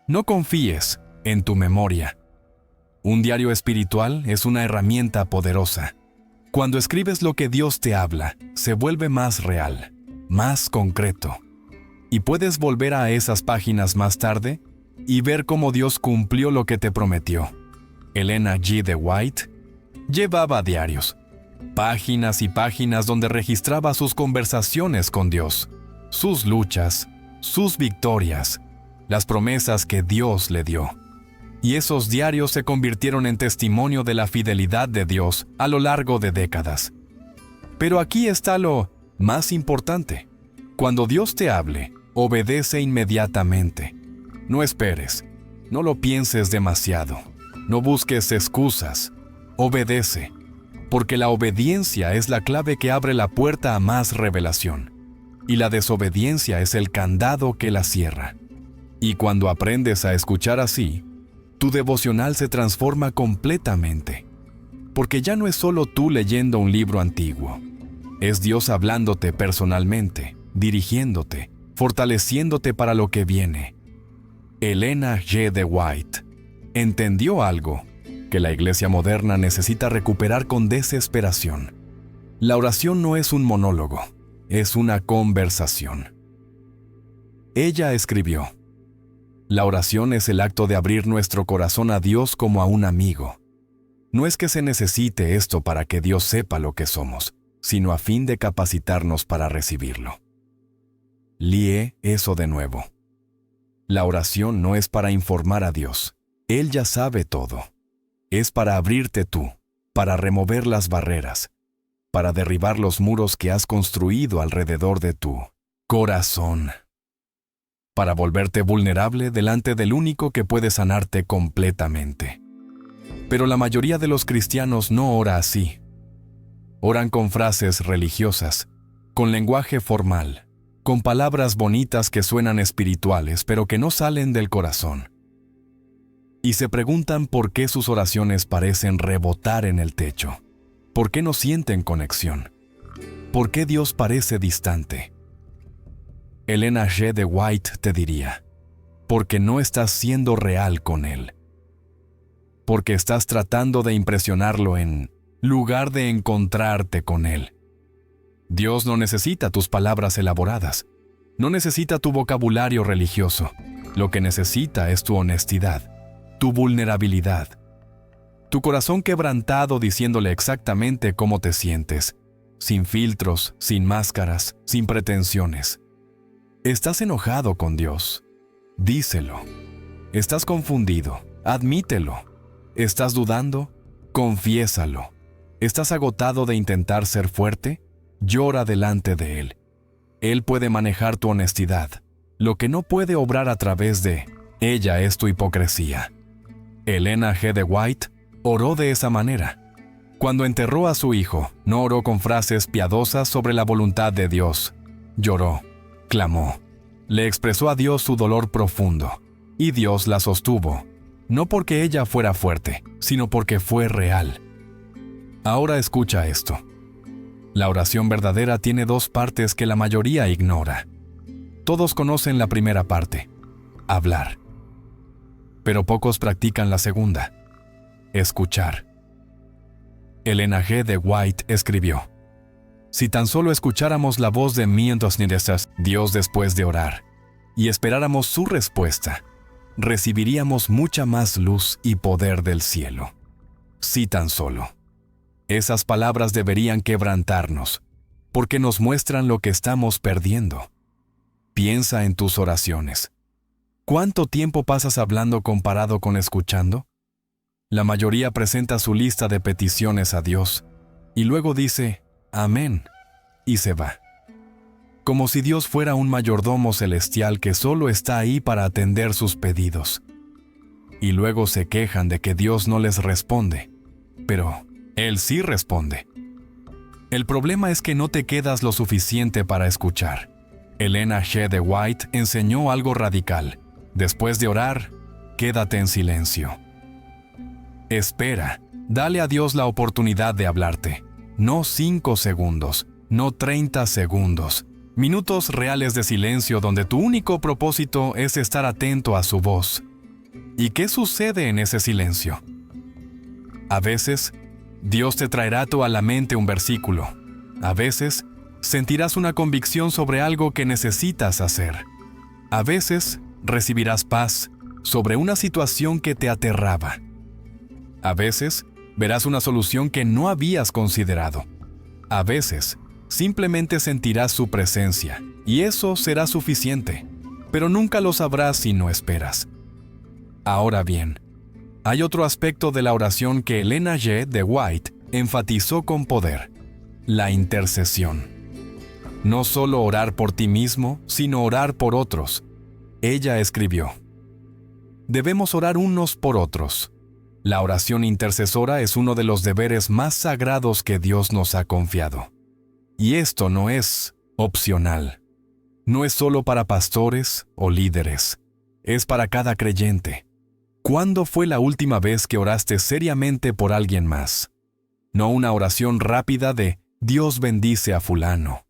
No confíes en tu memoria. Un diario espiritual es una herramienta poderosa. Cuando escribes lo que Dios te habla, se vuelve más real, más concreto. Y puedes volver a esas páginas más tarde y ver cómo Dios cumplió lo que te prometió. Elena G. de White llevaba diarios, páginas y páginas donde registraba sus conversaciones con Dios, sus luchas, sus victorias, las promesas que Dios le dio. Y esos diarios se convirtieron en testimonio de la fidelidad de Dios a lo largo de décadas. Pero aquí está lo más importante. Cuando Dios te hable, obedece inmediatamente. No esperes, no lo pienses demasiado, no busques excusas, obedece, porque la obediencia es la clave que abre la puerta a más revelación, y la desobediencia es el candado que la cierra. Y cuando aprendes a escuchar así, tu devocional se transforma completamente, porque ya no es solo tú leyendo un libro antiguo, es Dios hablándote personalmente, dirigiéndote, fortaleciéndote para lo que viene. Elena G. de White entendió algo que la iglesia moderna necesita recuperar con desesperación. La oración no es un monólogo, es una conversación. Ella escribió: la oración es el acto de abrir nuestro corazón a Dios como a un amigo. No es que se necesite esto para que Dios sepa lo que somos, sino a fin de capacitarnos para recibirlo. Lee eso de nuevo. La oración no es para informar a Dios. Él ya sabe todo. Es para abrirte tú, para remover las barreras, para derribar los muros que has construido alrededor de tu corazón, para volverte vulnerable delante del único que puede sanarte completamente. Pero la mayoría de los cristianos no ora así. Oran con frases religiosas, con lenguaje formal, con palabras bonitas que suenan espirituales, pero que no salen del corazón. Y se preguntan por qué sus oraciones parecen rebotar en el techo. ¿Por qué no sienten conexión? ¿Por qué Dios parece distante? Elena G. de White te diría: porque no estás siendo real con Él. Porque estás tratando de impresionarlo en lugar de encontrarte con Él. Dios no necesita tus palabras elaboradas, no necesita tu vocabulario religioso. Lo que necesita es tu honestidad, tu vulnerabilidad, tu corazón quebrantado diciéndole exactamente cómo te sientes, sin filtros, sin máscaras, sin pretensiones. ¿Estás enojado con Dios? Díselo. ¿Estás confundido? Admítelo. ¿Estás dudando? Confiésalo. ¿Estás agotado de intentar ser fuerte? Llora delante de Él. Él puede manejar tu honestidad. Lo que no puede obrar a través de ella es tu hipocresía. Elena G. de White oró de esa manera. Cuando enterró a su hijo, no oró con frases piadosas sobre la voluntad de Dios. Lloró, clamó, le expresó a Dios su dolor profundo, y Dios la sostuvo, no porque ella fuera fuerte, sino porque fue real. Ahora escucha esto. La oración verdadera tiene dos partes que la mayoría ignora. Todos conocen la primera parte, hablar. Pero pocos practican la segunda, escuchar. Elena G. de White escribió: si tan solo escucháramos la voz de mientras Dios después de orar, y esperáramos su respuesta, recibiríamos mucha más luz y poder del cielo. Si tan solo. Esas palabras deberían quebrantarnos, porque nos muestran lo que estamos perdiendo. Piensa en tus oraciones. ¿Cuánto tiempo pasas hablando comparado con escuchando? La mayoría presenta su lista de peticiones a Dios, y luego dice, amén, y se va. Como si Dios fuera un mayordomo celestial que solo está ahí para atender sus pedidos. Y luego se quejan de que Dios no les responde, pero Él sí responde. El problema es que no te quedas lo suficiente para escuchar. Elena G. de White enseñó algo radical. Después de orar, quédate en silencio. Espera, dale a Dios la oportunidad de hablarte. No 5 segundos, no 30 segundos. Minutos reales de silencio donde tu único propósito es estar atento a su voz. ¿Y qué sucede en ese silencio? A veces, Dios te traerá a la mente un versículo. A veces, sentirás una convicción sobre algo que necesitas hacer. A veces, recibirás paz sobre una situación que te aterraba. A veces, verás una solución que no habías considerado. A veces, simplemente sentirás su presencia, y eso será suficiente, pero nunca lo sabrás si no esperas. Ahora bien, hay otro aspecto de la oración que Elena G. de White enfatizó con poder: la intercesión. No solo orar por ti mismo, sino orar por otros. Ella escribió: debemos orar unos por otros. La oración intercesora es uno de los deberes más sagrados que Dios nos ha confiado. Y esto no es opcional. No es solo para pastores o líderes. Es para cada creyente. ¿Cuándo fue la última vez que oraste seriamente por alguien más? No una oración rápida de Dios bendice a fulano.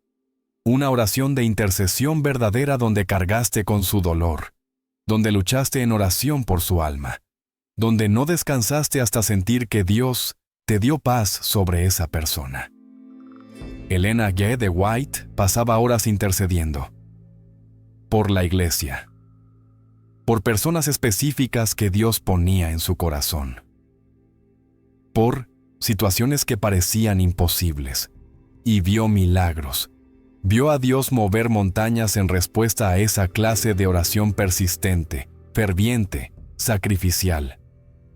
Una oración de intercesión verdadera donde cargaste con su dolor, donde luchaste en oración por su alma, donde no descansaste hasta sentir que Dios te dio paz sobre esa persona. Elena G. de White pasaba horas intercediendo por la iglesia, por personas específicas que Dios ponía en su corazón, por situaciones que parecían imposibles, y vio milagros. Vio a Dios mover montañas en respuesta a esa clase de oración persistente, ferviente, sacrificial.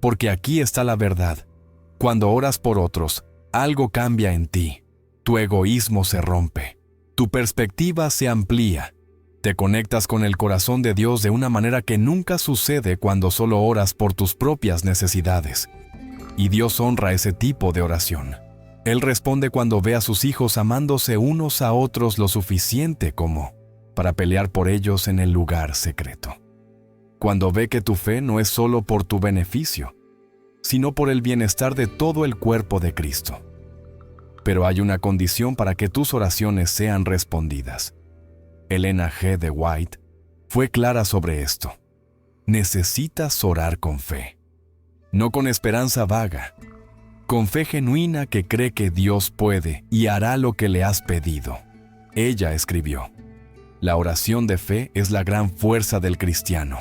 Porque aquí está la verdad. Cuando oras por otros, algo cambia en ti. Tu egoísmo se rompe. Tu perspectiva se amplía. Te conectas con el corazón de Dios de una manera que nunca sucede cuando solo oras por tus propias necesidades. Y Dios honra ese tipo de oración. Él responde cuando ve a sus hijos amándose unos a otros lo suficiente como para pelear por ellos en el lugar secreto. Cuando ve que tu fe no es solo por tu beneficio, sino por el bienestar de todo el cuerpo de Cristo. Pero hay una condición para que tus oraciones sean respondidas. Elena G. de White fue clara sobre esto. Necesitas orar con fe, no con esperanza vaga, con fe genuina que cree que Dios puede y hará lo que le has pedido. Ella escribió: la oración de fe es la gran fuerza del cristiano.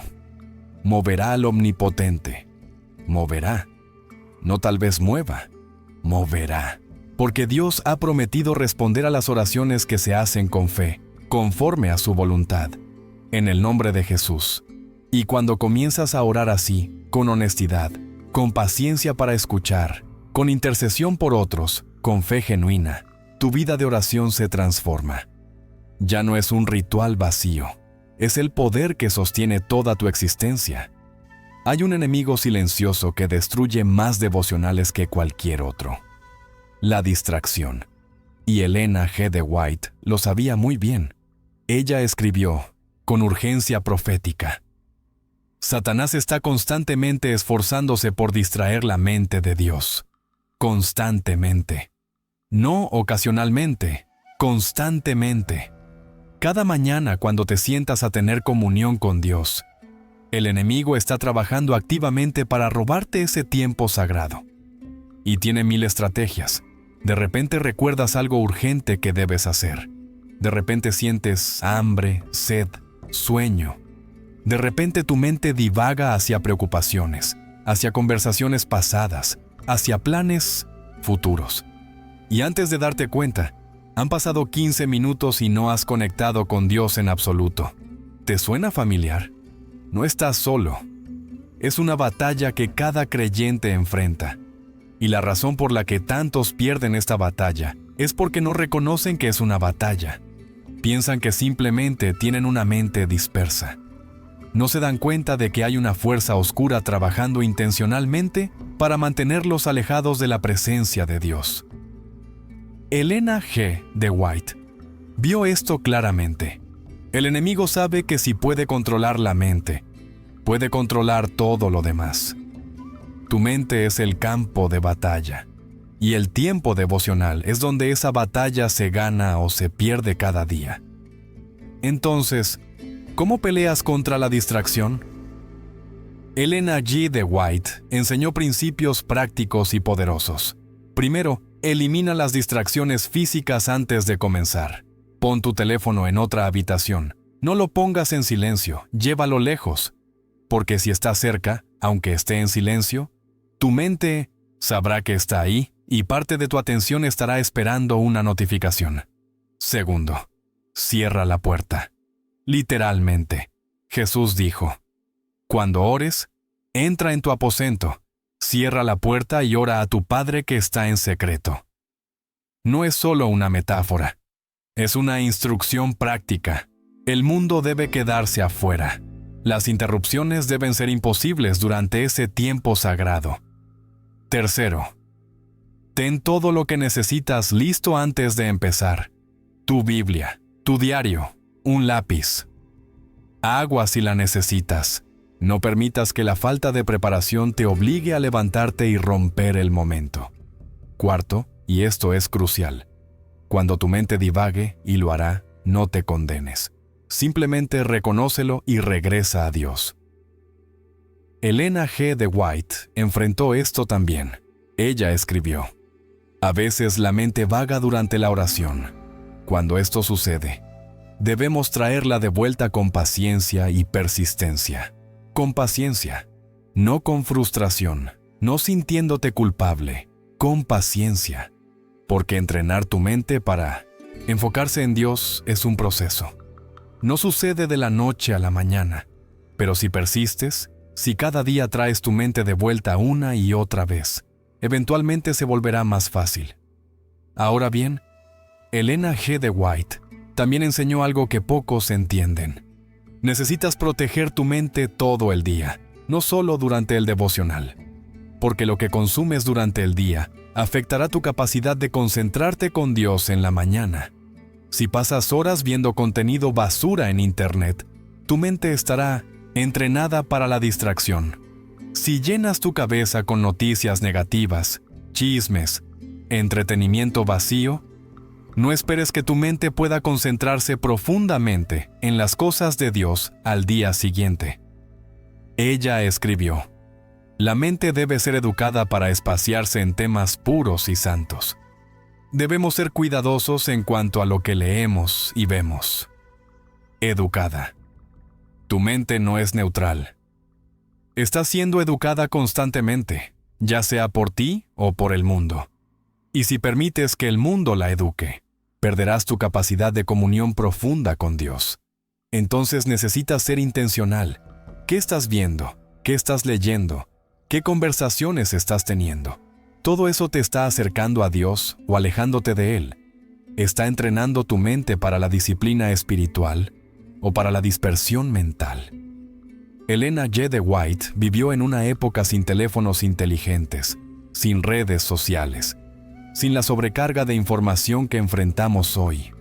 Moverá al omnipotente. Moverá. No tal vez mueva. Moverá. Porque Dios ha prometido responder a las oraciones que se hacen con fe, conforme a su voluntad, en el nombre de Jesús. Y cuando comienzas a orar así, con honestidad, con paciencia para escuchar, con intercesión por otros, con fe genuina, tu vida de oración se transforma. Ya no es un ritual vacío, es el poder que sostiene toda tu existencia. Hay un enemigo silencioso que destruye más devocionales que cualquier otro: la distracción. Y Elena G. de White lo sabía muy bien. Ella escribió, con urgencia profética: Satanás está constantemente esforzándose por distraer la mente de Dios. Constantemente. No ocasionalmente, constantemente. Cada mañana cuando te sientas a tener comunión con Dios, el enemigo está trabajando activamente para robarte ese tiempo sagrado. Y tiene 1000 estrategias. De repente recuerdas algo urgente que debes hacer. De repente sientes hambre, sed, sueño. De repente tu mente divaga hacia preocupaciones, hacia conversaciones pasadas, hacia planes futuros. Y antes de darte cuenta, han pasado 15 minutos y no has conectado con Dios en absoluto. ¿Te suena familiar? No estás solo. Es una batalla que cada creyente enfrenta. Y la razón por la que tantos pierden esta batalla es porque no reconocen que es una batalla. Piensan que simplemente tienen una mente dispersa. No se dan cuenta de que hay una fuerza oscura trabajando intencionalmente para mantenerlos alejados de la presencia de Dios. Elena G. de White vio esto claramente. El enemigo sabe que si puede controlar la mente, puede controlar todo lo demás. Tu mente es el campo de batalla, y el tiempo devocional es donde esa batalla se gana o se pierde cada día. Entonces, ¿cómo peleas contra la distracción? Elena G. de White enseñó principios prácticos y poderosos. Primero, elimina las distracciones físicas antes de comenzar. Pon tu teléfono en otra habitación. No lo pongas en silencio, llévalo lejos. Porque si está cerca, aunque esté en silencio, tu mente sabrá que está ahí y parte de tu atención estará esperando una notificación. Segundo, cierra la puerta. Literalmente, Jesús dijo: cuando ores, entra en tu aposento, cierra la puerta y ora a tu Padre que está en secreto. No es solo una metáfora, es una instrucción práctica. El mundo debe quedarse afuera. Las interrupciones deben ser imposibles durante ese tiempo sagrado. Tercero, ten todo lo que necesitas listo antes de empezar. Tu Biblia, tu diario, un lápiz. Agua si la necesitas. No permitas que la falta de preparación te obligue a levantarte y romper el momento. Cuarto, y esto es crucial, cuando tu mente divague, y lo hará, no te condenes. Simplemente reconócelo y regresa a Dios. Elena G. de White enfrentó esto también. Ella escribió: a veces la mente vaga durante la oración. Cuando esto sucede, debemos traerla de vuelta con paciencia y persistencia. Con paciencia, no con frustración, no sintiéndote culpable, con paciencia. Porque entrenar tu mente para enfocarse en Dios es un proceso. No sucede de la noche a la mañana, pero si persistes, si cada día traes tu mente de vuelta una y otra vez, eventualmente se volverá más fácil. Ahora bien, Elena G. de White también enseñó algo que pocos entienden. Necesitas proteger tu mente todo el día, no solo durante el devocional, porque lo que consumes durante el día afectará tu capacidad de concentrarte con Dios en la mañana. Si pasas horas viendo contenido basura en Internet, tu mente estará entrenada para la distracción. Si llenas tu cabeza con noticias negativas, chismes, entretenimiento vacío, no esperes que tu mente pueda concentrarse profundamente en las cosas de Dios al día siguiente. Ella escribió: la mente debe ser educada para espaciarse en temas puros y santos. Debemos ser cuidadosos en cuanto a lo que leemos y vemos. Educada. Tu mente no es neutral. Está siendo educada constantemente, ya sea por ti o por el mundo. Y si permites que el mundo la eduque, perderás tu capacidad de comunión profunda con Dios. Entonces necesitas ser intencional. ¿Qué estás viendo? ¿Qué estás leyendo? ¿Qué conversaciones estás teniendo? ¿Todo eso te está acercando a Dios o alejándote de Él? ¿Está entrenando tu mente para la disciplina espiritual o para la dispersión mental? Elena G. de White vivió en una época sin teléfonos inteligentes, sin redes sociales, sin la sobrecarga de información que enfrentamos hoy.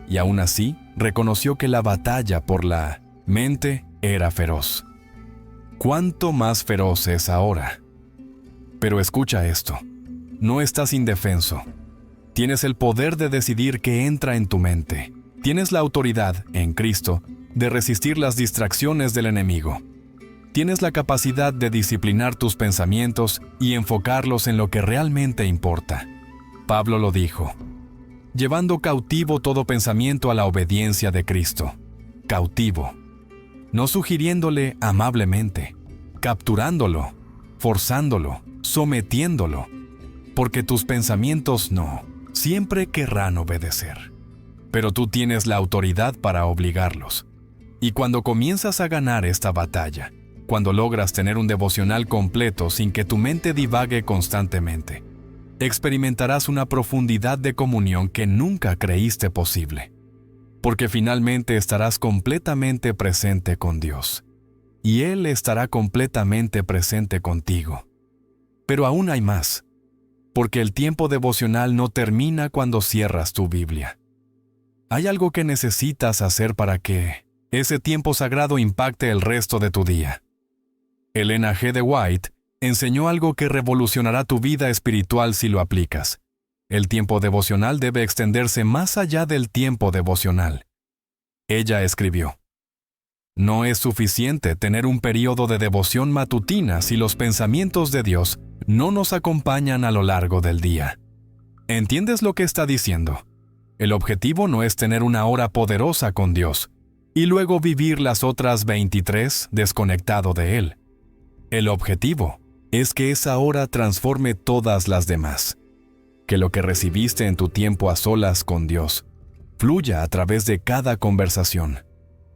Y aún así, reconoció que la batalla por la mente era feroz. ¿Cuánto más feroz es ahora? Pero escucha esto, no estás indefenso. Tienes el poder de decidir qué entra en tu mente. Tienes la autoridad, en Cristo, de resistir las distracciones del enemigo. Tienes la capacidad de disciplinar tus pensamientos y enfocarlos en lo que realmente importa. Pablo lo dijo, llevando cautivo todo pensamiento a la obediencia de Cristo. Cautivo. No sugiriéndole amablemente, capturándolo, forzándolo, sometiéndolo, porque tus pensamientos no, siempre querrán obedecer. Pero tú tienes la autoridad para obligarlos. Y cuando comienzas a ganar esta batalla, cuando logras tener un devocional completo sin que tu mente divague constantemente, experimentarás una profundidad de comunión que nunca creíste posible. Porque finalmente estarás completamente presente con Dios. Y Él estará completamente presente contigo. Pero aún hay más, porque el tiempo devocional no termina cuando cierras tu Biblia. Hay algo que necesitas hacer para que ese tiempo sagrado impacte el resto de tu día. Elena G. de White enseñó algo que revolucionará tu vida espiritual si lo aplicas. El tiempo devocional debe extenderse más allá del tiempo devocional. Ella escribió, no es suficiente tener un periodo de devoción matutina si los pensamientos de Dios no nos acompañan a lo largo del día. ¿Entiendes lo que está diciendo? El objetivo no es tener una hora poderosa con Dios y luego vivir las otras 23 desconectado de Él. El objetivo es que esa hora transforme todas las demás. Que lo que recibiste en tu tiempo a solas con Dios fluya a través de cada conversación,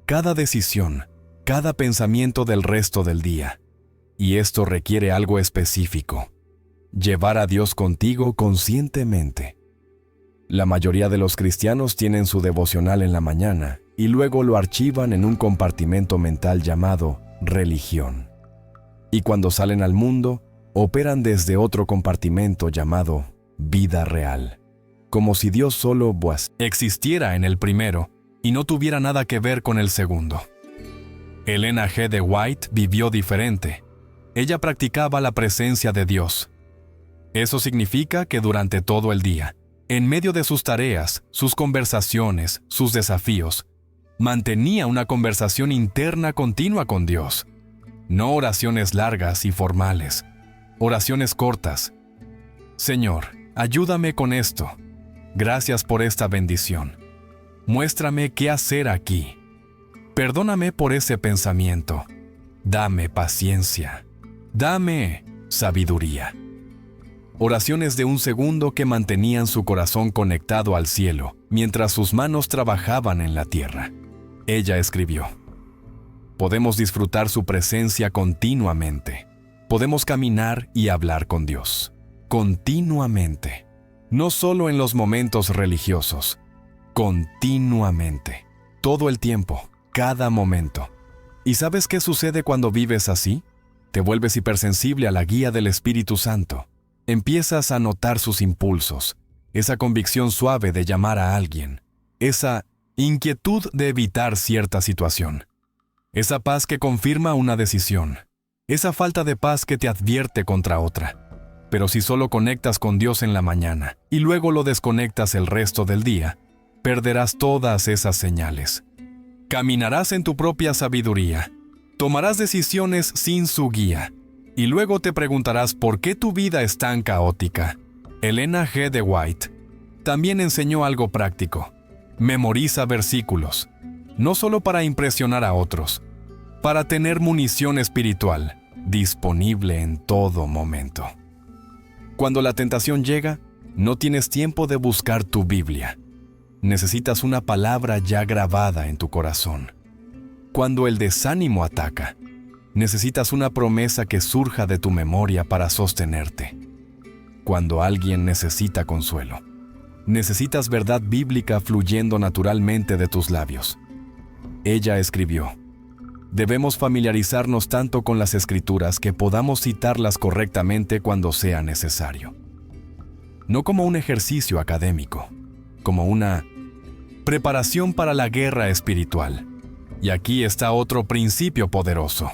cada decisión, cada pensamiento del resto del día. Y esto requiere algo específico: llevar a Dios contigo conscientemente. La mayoría de los cristianos tienen su devocional en la mañana y luego lo archivan en un compartimento mental llamado religión. Y cuando salen al mundo, operan desde otro compartimento llamado vida real, como si Dios solo existiera en el primero y no tuviera nada que ver con el segundo. Elena G. de White vivió diferente. Ella practicaba la presencia de Dios. Eso significa que durante todo el día, en medio de sus tareas, sus conversaciones, sus desafíos, mantenía una conversación interna continua con Dios. No oraciones largas y formales, oraciones cortas. Señor, ayúdame con esto. Gracias por esta bendición. Muéstrame qué hacer aquí. Perdóname por ese pensamiento. Dame paciencia. Dame sabiduría. Oraciones de un segundo que mantenían su corazón conectado al cielo mientras sus manos trabajaban en la tierra. Ella escribió, podemos disfrutar su presencia continuamente. Podemos caminar y hablar con Dios. Continuamente. No solo en los momentos religiosos. Continuamente. Todo el tiempo. Cada momento. ¿Y sabes qué sucede cuando vives así? Te vuelves hipersensible a la guía del Espíritu Santo. Empiezas a notar sus impulsos, esa convicción suave de llamar a alguien, esa inquietud de evitar cierta situación, esa paz que confirma una decisión, esa falta de paz que te advierte contra otra. Pero si solo conectas con Dios en la mañana y luego lo desconectas el resto del día, perderás todas esas señales. Caminarás en tu propia sabiduría, tomarás decisiones sin su guía, y luego te preguntarás por qué tu vida es tan caótica. Elena G. de White también enseñó algo práctico. Memoriza versículos, no solo para impresionar a otros, para tener munición espiritual disponible en todo momento. Cuando la tentación llega, no tienes tiempo de buscar tu Biblia. Necesitas una palabra ya grabada en tu corazón. Cuando el desánimo ataca, Necesitas una promesa que surja de tu memoria para sostenerte. Cuando alguien necesita consuelo, necesitas verdad bíblica fluyendo naturalmente de tus labios. Ella escribió: debemos familiarizarnos tanto con las Escrituras que podamos citarlas correctamente cuando sea necesario. No como un ejercicio académico, como una preparación para la guerra espiritual. Y aquí está otro principio poderoso.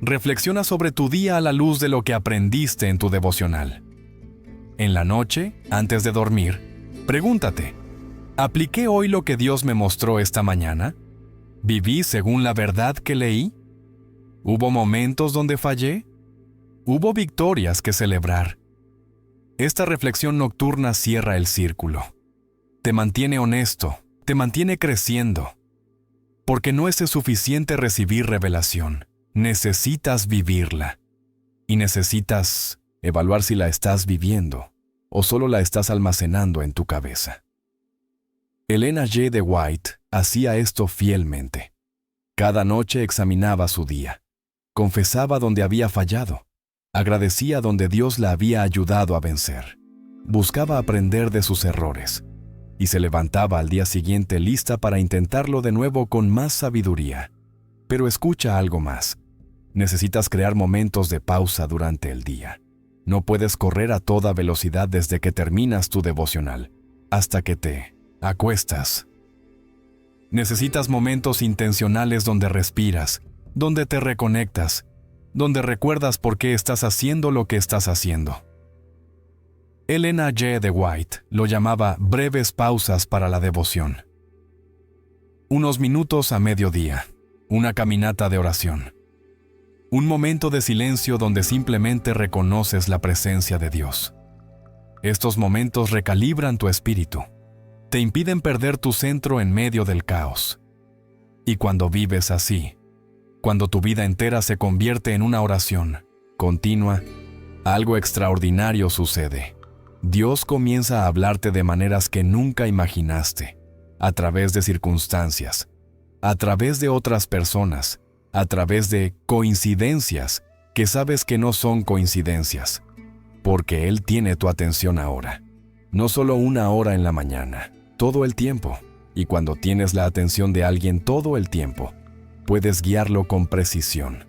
Reflexiona sobre tu día a la luz de lo que aprendiste en tu devocional. En la noche, antes de dormir, pregúntate: ¿apliqué hoy lo que Dios me mostró esta mañana? ¿Viví según la verdad que leí? ¿Hubo momentos donde fallé? ¿Hubo victorias que celebrar? Esta reflexión nocturna cierra el círculo. Te mantiene honesto, te mantiene creciendo. Porque no es suficiente recibir revelación, necesitas vivirla. Y necesitas evaluar si la estás viviendo o solo la estás almacenando en tu cabeza. Ellen G. de White hacía esto fielmente. Cada noche examinaba su día, confesaba donde había fallado, agradecía donde Dios la había ayudado a vencer, buscaba aprender de sus errores y se levantaba al día siguiente lista para intentarlo de nuevo con más sabiduría. Pero escucha algo más. Necesitas crear momentos de pausa durante el día. No puedes correr a toda velocidad desde que terminas tu devocional hasta que te acuestas. Necesitas momentos intencionales donde respiras, donde te reconectas, donde recuerdas por qué estás haciendo lo que estás haciendo. Ellen G. de White lo llamaba breves pausas para la devoción. Unos minutos a mediodía, una caminata de oración. Un momento de silencio donde simplemente reconoces la presencia de Dios. Estos momentos recalibran tu espíritu. Te impiden perder tu centro en medio del caos. Y cuando vives así, cuando tu vida entera se convierte en una oración continua, algo extraordinario sucede. Dios comienza a hablarte de maneras que nunca imaginaste, a través de circunstancias, a través de otras personas, a través de coincidencias que sabes que no son coincidencias, porque Él tiene tu atención ahora. No solo una hora en la mañana, todo el tiempo. Y cuando tienes la atención de alguien todo el tiempo, puedes guiarlo con precisión.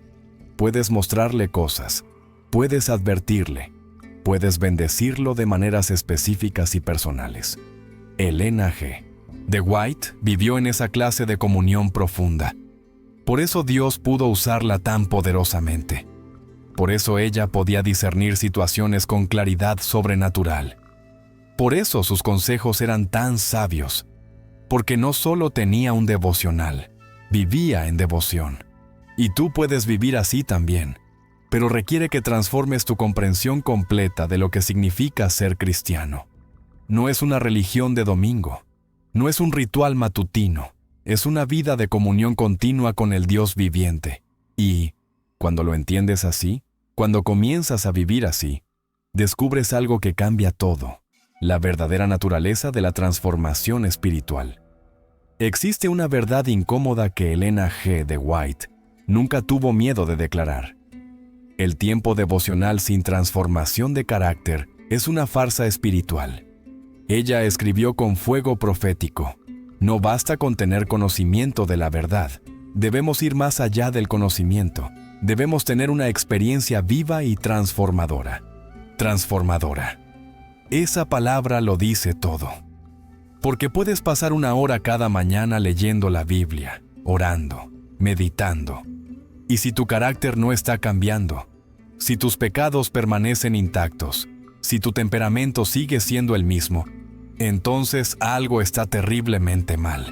Puedes mostrarle cosas, puedes advertirle, puedes bendecirlo de maneras específicas y personales. Ellen G. de White vivió en esa clase de comunión profunda. Por eso Dios pudo usarla tan poderosamente. Por eso ella podía discernir situaciones con claridad sobrenatural. Por eso sus consejos eran tan sabios, porque no solo tenía un devocional, vivía en devoción. Y tú puedes vivir así también, pero requiere que transformes tu comprensión completa de lo que significa ser cristiano. No es una religión de domingo, no es un ritual matutino, es una vida de comunión continua con el Dios viviente. Y, cuando lo entiendes así, cuando comienzas a vivir así, descubres algo que cambia todo. La verdadera naturaleza de la transformación espiritual. Existe una verdad incómoda que Ellen G. de White nunca tuvo miedo de declarar. El tiempo devocional sin transformación de carácter es una farsa espiritual. Ella escribió con fuego profético: no basta con tener conocimiento de la verdad, debemos ir más allá del conocimiento, debemos tener una experiencia viva y transformadora. Transformadora. Esa palabra lo dice todo. Porque puedes pasar una hora cada mañana leyendo la Biblia, orando, meditando. Y si tu carácter no está cambiando, si tus pecados permanecen intactos, si tu temperamento sigue siendo el mismo, entonces algo está terriblemente mal.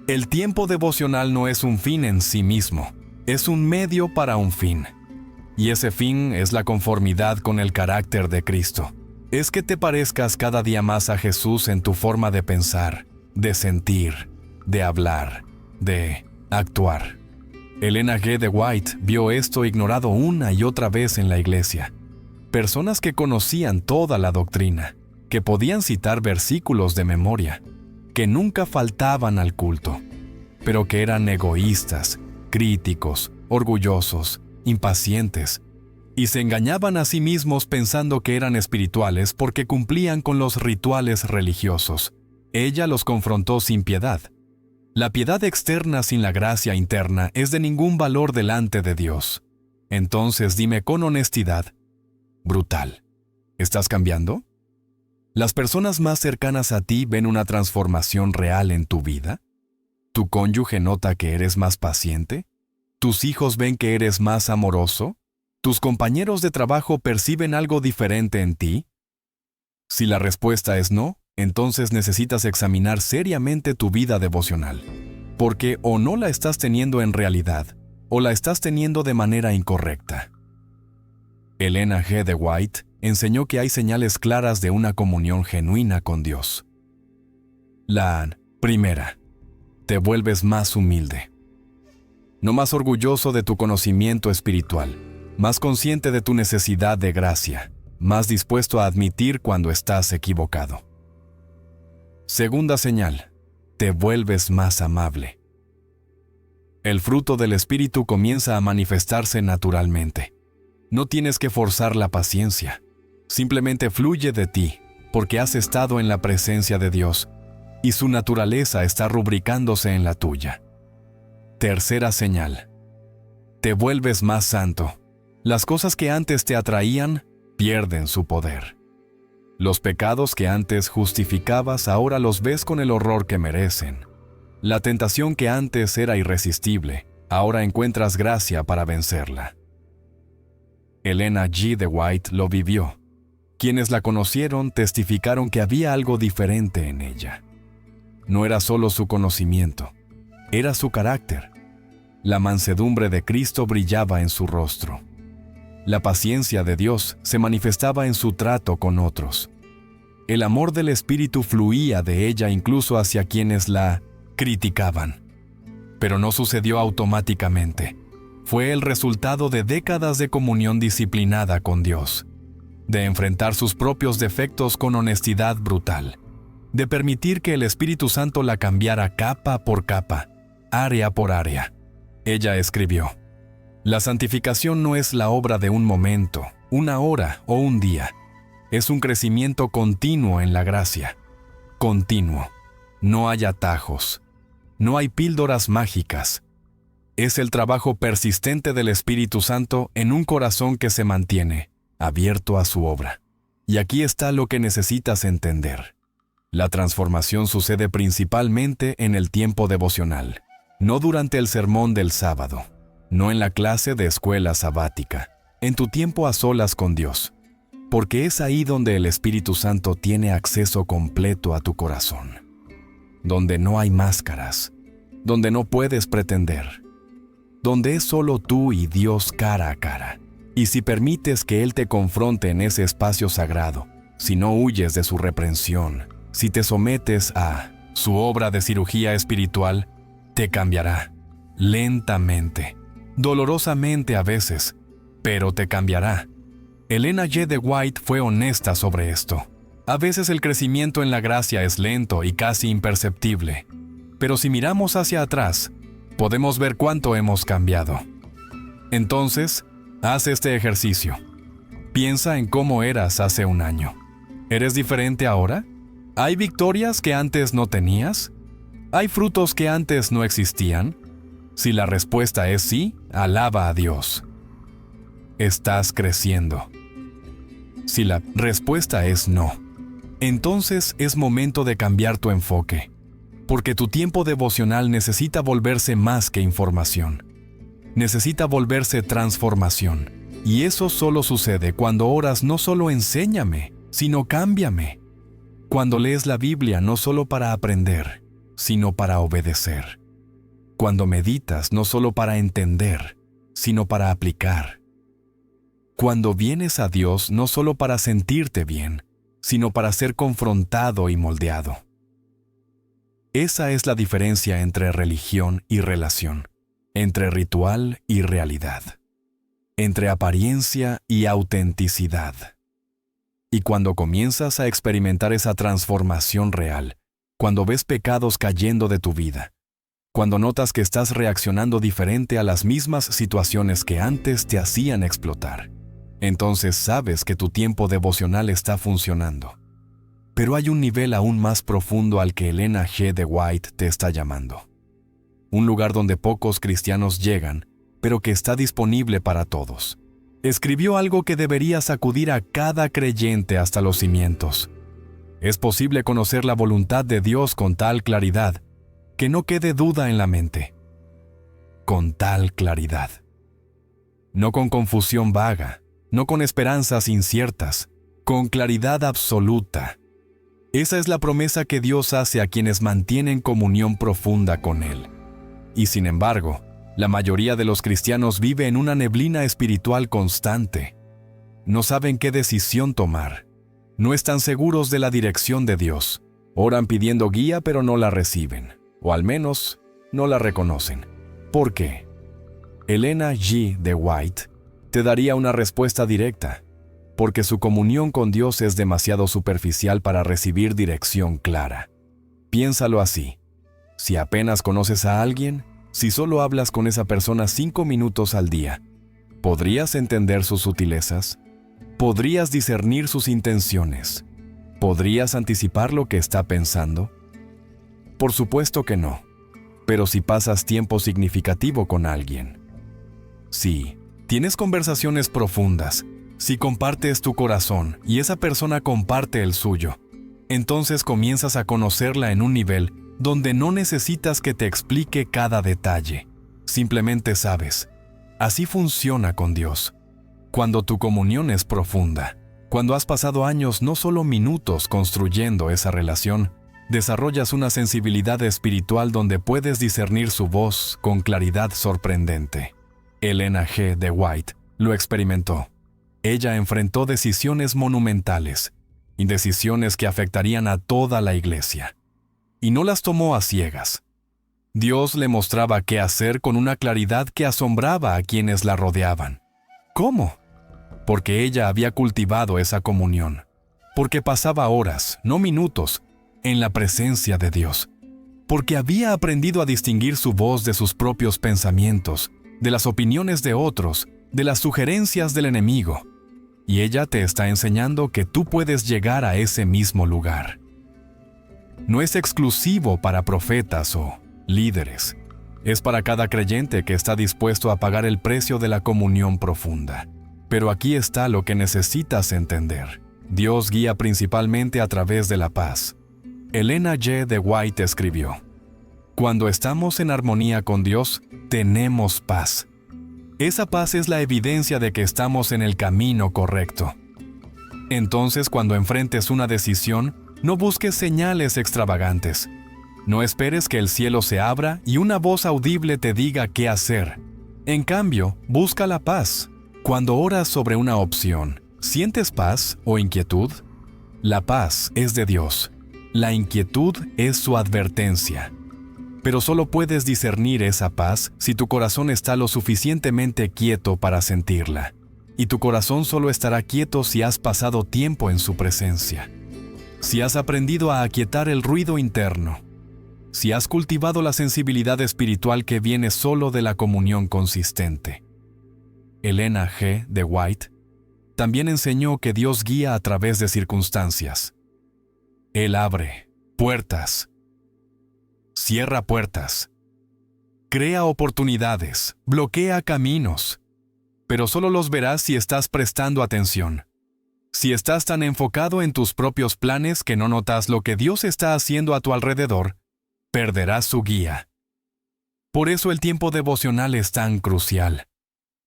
El tiempo devocional no es un fin en sí mismo, es un medio para un fin. Y ese fin es la conformidad con el carácter de Cristo. Es que te parezcas cada día más a Jesús en tu forma de pensar, de sentir, de hablar, de actuar. Ellen G. de White vio esto ignorado una y otra vez en la iglesia. Personas que conocían toda la doctrina, que podían citar versículos de memoria, que nunca faltaban al culto, pero que eran egoístas, críticos, orgullosos, impacientes, y se engañaban a sí mismos pensando que eran espirituales porque cumplían con los rituales religiosos. Ella los confrontó sin piedad. La piedad externa sin la gracia interna es de ningún valor delante de Dios. Entonces dime con honestidad, brutal, ¿estás cambiando? ¿Las personas más cercanas a ti ven una transformación real en tu vida? ¿Tu cónyuge nota que eres más paciente? ¿Tus hijos ven que eres más amoroso? ¿Tus compañeros de trabajo perciben algo diferente en ti? Si la respuesta es no, entonces necesitas examinar seriamente tu vida devocional, porque o no la estás teniendo en realidad, o la estás teniendo de manera incorrecta. Elena G. de White enseñó que hay señales claras de una comunión genuina con Dios. La primera, te vuelves más humilde. No más orgulloso de tu conocimiento espiritual, más consciente de tu necesidad de gracia, más dispuesto a admitir cuando estás equivocado. Segunda señal, te vuelves más amable. El fruto del Espíritu comienza a manifestarse naturalmente. No tienes que forzar la paciencia, simplemente fluye de ti, porque has estado en la presencia de Dios, y su naturaleza está rubricándose en la tuya. Tercera señal, te vuelves más santo. Las cosas que antes te atraían pierden su poder. Los pecados que antes justificabas ahora los ves con el horror que merecen. La tentación que antes era irresistible, ahora encuentras gracia para vencerla. Elena G. de White lo vivió. Quienes la conocieron testificaron que había algo diferente en ella. No era solo su conocimiento, era su carácter. La mansedumbre de Cristo brillaba en su rostro. La paciencia de Dios se manifestaba en su trato con otros. El amor del Espíritu fluía de ella incluso hacia quienes la criticaban. Pero no sucedió automáticamente. Fue el resultado de décadas de comunión disciplinada con Dios, de enfrentar sus propios defectos con honestidad brutal, de permitir que el Espíritu Santo la cambiara capa por capa, área por área. Ella escribió: la santificación no es la obra de un momento, una hora o un día. Es un crecimiento continuo en la gracia. Continuo. No hay atajos. No hay píldoras mágicas. Es el trabajo persistente del Espíritu Santo en un corazón que se mantiene abierto a su obra. Y aquí está lo que necesitas entender. La transformación sucede principalmente en el tiempo devocional, no durante el sermón del sábado. No en la clase de escuela sabática, en tu tiempo a solas con Dios, porque es ahí donde el Espíritu Santo tiene acceso completo a tu corazón, donde no hay máscaras, donde no puedes pretender, donde es solo tú y Dios cara a cara. Y si permites que Él te confronte en ese espacio sagrado, si no huyes de su reprensión, si te sometes a su obra de cirugía espiritual, te cambiará lentamente. Dolorosamente a veces, pero te cambiará. Elena G. de White fue honesta sobre esto. A veces el crecimiento en la gracia es lento y casi imperceptible, pero si miramos hacia atrás, podemos ver cuánto hemos cambiado. Entonces, haz este ejercicio. Piensa en cómo eras hace un año. ¿Eres diferente ahora? ¿Hay victorias que antes no tenías? ¿Hay frutos que antes no existían? Si la respuesta es sí, alaba a Dios. Estás creciendo. Si la respuesta es no, entonces es momento de cambiar tu enfoque, porque tu tiempo devocional necesita volverse más que información. Necesita volverse transformación. Y eso solo sucede cuando oras no solo enséñame, sino cámbiame. Cuando lees la Biblia no solo para aprender, sino para obedecer. Cuando meditas no solo para entender, sino para aplicar. Cuando vienes a Dios no solo para sentirte bien, sino para ser confrontado y moldeado. Esa es la diferencia entre religión y relación, entre ritual y realidad, entre apariencia y autenticidad. Y cuando comienzas a experimentar esa transformación real, cuando ves pecados cayendo de tu vida, Cuando notas que estás reaccionando diferente a las mismas situaciones que antes te hacían explotar, entonces sabes que tu tiempo devocional está funcionando. Pero hay un nivel aún más profundo al que Elena G. de White te está llamando. Un lugar donde pocos cristianos llegan, pero que está disponible para todos. Escribió algo que debería sacudir a cada creyente hasta los cimientos. Es posible conocer la voluntad de Dios con tal claridad que no quede duda en la mente. Con tal claridad. No con confusión vaga, no con esperanzas inciertas, con claridad absoluta. Esa es la promesa que Dios hace a quienes mantienen comunión profunda con Él. Y sin embargo, la mayoría de los cristianos vive en una neblina espiritual constante. No saben qué decisión tomar. No están seguros de la dirección de Dios. Oran pidiendo guía, pero no la reciben. O al menos, no la reconocen. ¿Por qué? Elena G. de White te daría una respuesta directa. Porque su comunión con Dios es demasiado superficial para recibir dirección clara. Piénsalo así. Si apenas conoces a alguien, si solo hablas con esa persona 5 minutos al día, ¿podrías entender sus sutilezas? ¿Podrías discernir sus intenciones? ¿Podrías anticipar lo que está pensando? Por supuesto que no. Pero si pasas tiempo significativo con alguien. Si tienes conversaciones profundas, si compartes tu corazón y esa persona comparte el suyo, entonces comienzas a conocerla en un nivel donde no necesitas que te explique cada detalle. Simplemente sabes. Así funciona con Dios. Cuando tu comunión es profunda, cuando has pasado años, no solo minutos, construyendo esa relación, desarrollas una sensibilidad espiritual donde puedes discernir su voz con claridad sorprendente. Elena G. de White lo experimentó. Ella enfrentó decisiones monumentales, y decisiones que afectarían a toda la iglesia. Y no las tomó a ciegas. Dios le mostraba qué hacer con una claridad que asombraba a quienes la rodeaban. ¿Cómo? Porque ella había cultivado esa comunión. Porque pasaba horas, no minutos, en la presencia de Dios. Porque había aprendido a distinguir su voz de sus propios pensamientos, de las opiniones de otros, de las sugerencias del enemigo. Y ella te está enseñando que tú puedes llegar a ese mismo lugar. No es exclusivo para profetas o líderes. Es para cada creyente que está dispuesto a pagar el precio de la comunión profunda. Pero aquí está lo que necesitas entender. Dios guía principalmente a través de la paz. Elena G. de White escribió: cuando estamos en armonía con Dios, tenemos paz. Esa paz es la evidencia de que estamos en el camino correcto. Entonces, cuando enfrentes una decisión, no busques señales extravagantes. No esperes que el cielo se abra y una voz audible te diga qué hacer. En cambio, busca la paz. Cuando oras sobre una opción, ¿sientes paz o inquietud? La paz es de Dios. La inquietud es su advertencia. Pero solo puedes discernir esa paz si tu corazón está lo suficientemente quieto para sentirla. Y tu corazón solo estará quieto si has pasado tiempo en su presencia. Si has aprendido a aquietar el ruido interno. Si has cultivado la sensibilidad espiritual que viene solo de la comunión consistente. Elena G. de White también enseñó que Dios guía a través de circunstancias. Él abre puertas. Cierra puertas. Crea oportunidades. Bloquea caminos. Pero solo los verás si estás prestando atención. Si estás tan enfocado en tus propios planes que no notas lo que Dios está haciendo a tu alrededor, perderás su guía. Por eso el tiempo devocional es tan crucial.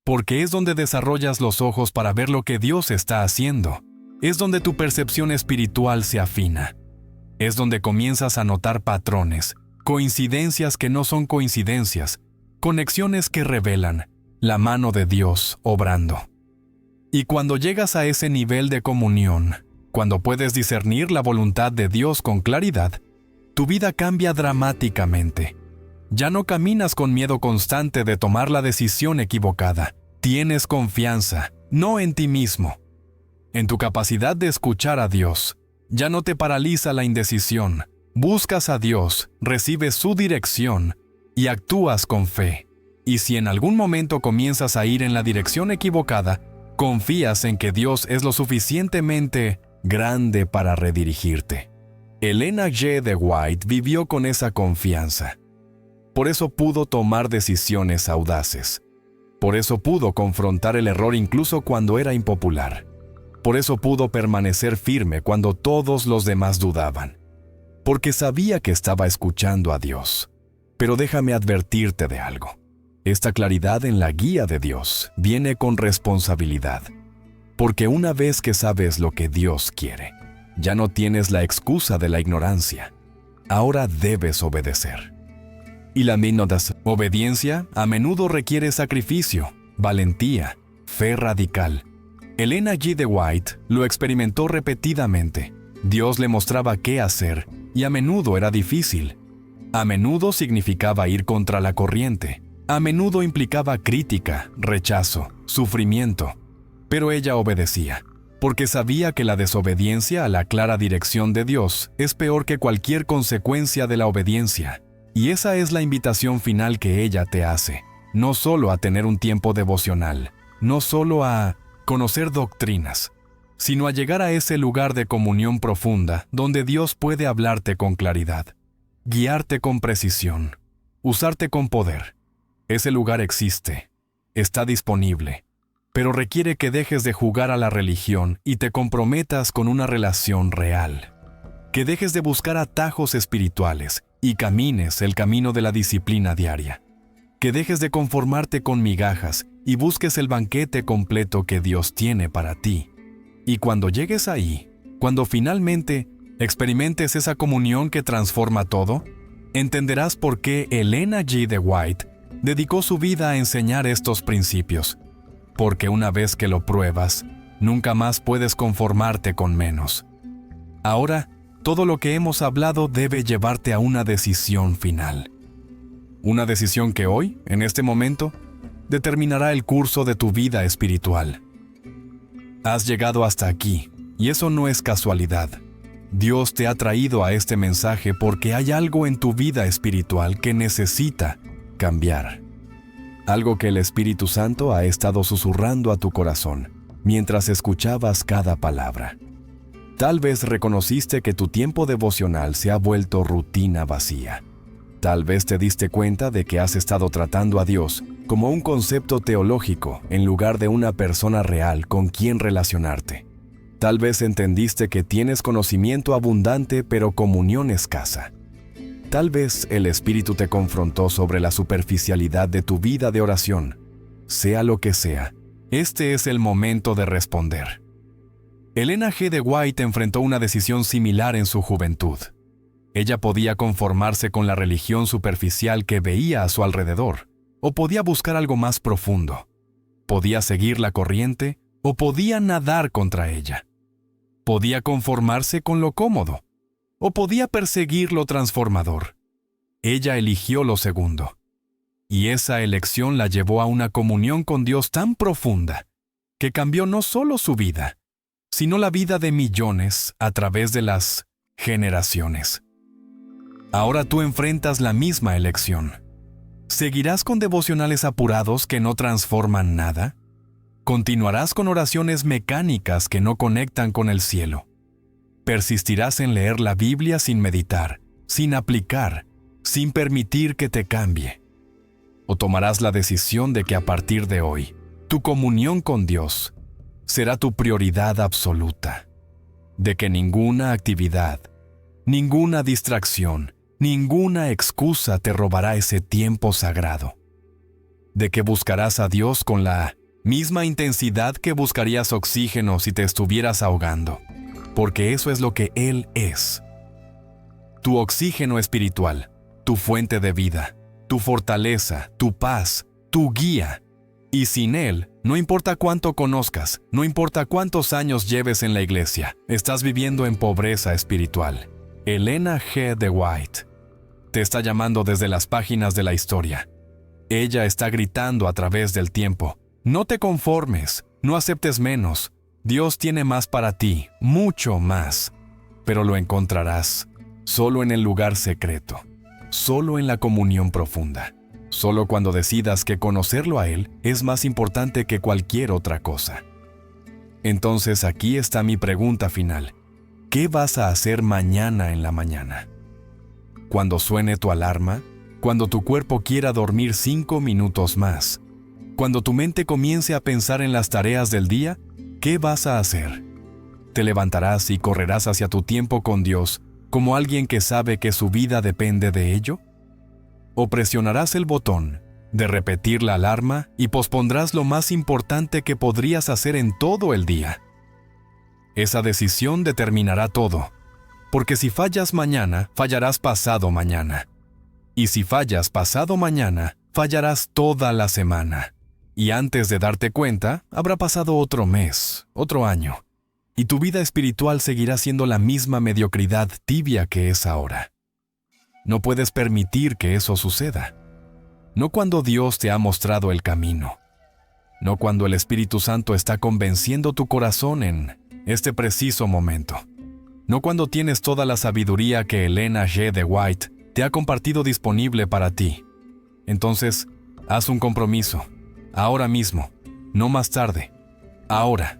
Porque es donde desarrollas los ojos para ver lo que Dios está haciendo. Es donde tu percepción espiritual se afina. Es donde comienzas a notar patrones, coincidencias que no son coincidencias, conexiones que revelan la mano de Dios obrando. Y cuando llegas a ese nivel de comunión, cuando puedes discernir la voluntad de Dios con claridad, tu vida cambia dramáticamente. Ya no caminas con miedo constante de tomar la decisión equivocada. Tienes confianza, no en ti mismo, en tu capacidad de escuchar a Dios. Ya no te paraliza la indecisión. Buscas a Dios, recibes su dirección y actúas con fe. Y si en algún momento comienzas a ir en la dirección equivocada, confías en que Dios es lo suficientemente grande para redirigirte. Elena G. de White vivió con esa confianza. Por eso pudo tomar decisiones audaces. Por eso pudo confrontar el error incluso cuando era impopular. Por eso pudo permanecer firme cuando todos los demás dudaban. Porque sabía que estaba escuchando a Dios. Pero déjame advertirte de algo. Esta claridad en la guía de Dios viene con responsabilidad. Porque una vez que sabes lo que Dios quiere, ya no tienes la excusa de la ignorancia. Ahora debes obedecer. Y la obediencia a menudo requiere sacrificio, valentía, fe radical. Elena G. de White lo experimentó repetidamente. Dios le mostraba qué hacer y a menudo era difícil. A menudo significaba ir contra la corriente. A menudo implicaba crítica, rechazo, sufrimiento. Pero ella obedecía, porque sabía que la desobediencia a la clara dirección de Dios es peor que cualquier consecuencia de la obediencia. Y esa es la invitación final que ella te hace, no solo a tener un tiempo devocional, no solo a conocer doctrinas, sino a llegar a ese lugar de comunión profunda donde Dios puede hablarte con claridad, guiarte con precisión, usarte con poder. Ese lugar existe, está disponible, pero requiere que dejes de jugar a la religión y te comprometas con una relación real. Que dejes de buscar atajos espirituales y camines el camino de la disciplina diaria. Que dejes de conformarte con migajas y busques el banquete completo que Dios tiene para ti. Y cuando llegues ahí, cuando finalmente experimentes esa comunión que transforma todo, entenderás por qué Elena G. de White dedicó su vida a enseñar estos principios. Porque una vez que lo pruebas, nunca más puedes conformarte con menos. Ahora, todo lo que hemos hablado debe llevarte a una decisión final. Una decisión que hoy, en este momento, determinará el curso de tu vida espiritual. Has llegado hasta aquí, y eso no es casualidad. Dios te ha traído a este mensaje porque hay algo en tu vida espiritual que necesita cambiar. Algo que el Espíritu Santo ha estado susurrando a tu corazón mientras escuchabas cada palabra. Tal vez reconociste que tu tiempo devocional se ha vuelto rutina vacía. Tal vez te diste cuenta de que has estado tratando a Dios como un concepto teológico en lugar de una persona real con quien relacionarte. Tal vez entendiste que tienes conocimiento abundante pero comunión escasa. Tal vez el Espíritu te confrontó sobre la superficialidad de tu vida de oración. Sea lo que sea, este es el momento de responder. Elena G. de White enfrentó una decisión similar en su juventud. Ella podía conformarse con la religión superficial que veía a su alrededor, o podía buscar algo más profundo. Podía seguir la corriente, o podía nadar contra ella. Podía conformarse con lo cómodo, o podía perseguir lo transformador. Ella eligió lo segundo. Y esa elección la llevó a una comunión con Dios tan profunda, que cambió no solo su vida, sino la vida de millones a través de las generaciones. Ahora tú enfrentas la misma elección. ¿Seguirás con devocionales apurados que no transforman nada? ¿Continuarás con oraciones mecánicas que no conectan con el cielo? ¿Persistirás en leer la Biblia sin meditar, sin aplicar, sin permitir que te cambie? ¿O tomarás la decisión de que a partir de hoy, tu comunión con Dios será tu prioridad absoluta? De que ninguna actividad, ninguna distracción, ninguna excusa te robará ese tiempo sagrado. De que buscarás a Dios con la misma intensidad que buscarías oxígeno si te estuvieras ahogando, porque eso es lo que Él es. Tu oxígeno espiritual, tu fuente de vida, tu fortaleza, tu paz, tu guía. Y sin Él, no importa cuánto conozcas, no importa cuántos años lleves en la iglesia, estás viviendo en pobreza espiritual. Elena G. de White te está llamando desde las páginas de la historia. Ella está gritando a través del tiempo. No te conformes, no aceptes menos. Dios tiene más para ti, mucho más. Pero lo encontrarás solo en el lugar secreto. solo en la comunión profunda. Solo cuando decidas que conocerlo a Él es más importante que cualquier otra cosa. Entonces aquí está mi pregunta final. ¿Qué vas a hacer mañana en la mañana? Cuando suene tu alarma, cuando tu cuerpo quiera dormir 5 minutos más, cuando tu mente comience a pensar en las tareas del día, ¿qué vas a hacer? ¿Te levantarás y correrás hacia tu tiempo con Dios como alguien que sabe que su vida depende de ello? ¿O presionarás el botón de repetir la alarma y pospondrás lo más importante que podrías hacer en todo el día? Esa decisión determinará todo, porque si fallas mañana, fallarás pasado mañana. Y si fallas pasado mañana, fallarás toda la semana. Y antes de darte cuenta, habrá pasado otro mes, otro año, y tu vida espiritual seguirá siendo la misma mediocridad tibia que es ahora. No puedes permitir que eso suceda. No cuando Dios te ha mostrado el camino. No cuando el Espíritu Santo está convenciendo tu corazón en este preciso momento. No cuando tienes toda la sabiduría que Elena G. de White te ha compartido disponible para ti. Entonces, haz un compromiso. Ahora mismo. No más tarde. Ahora.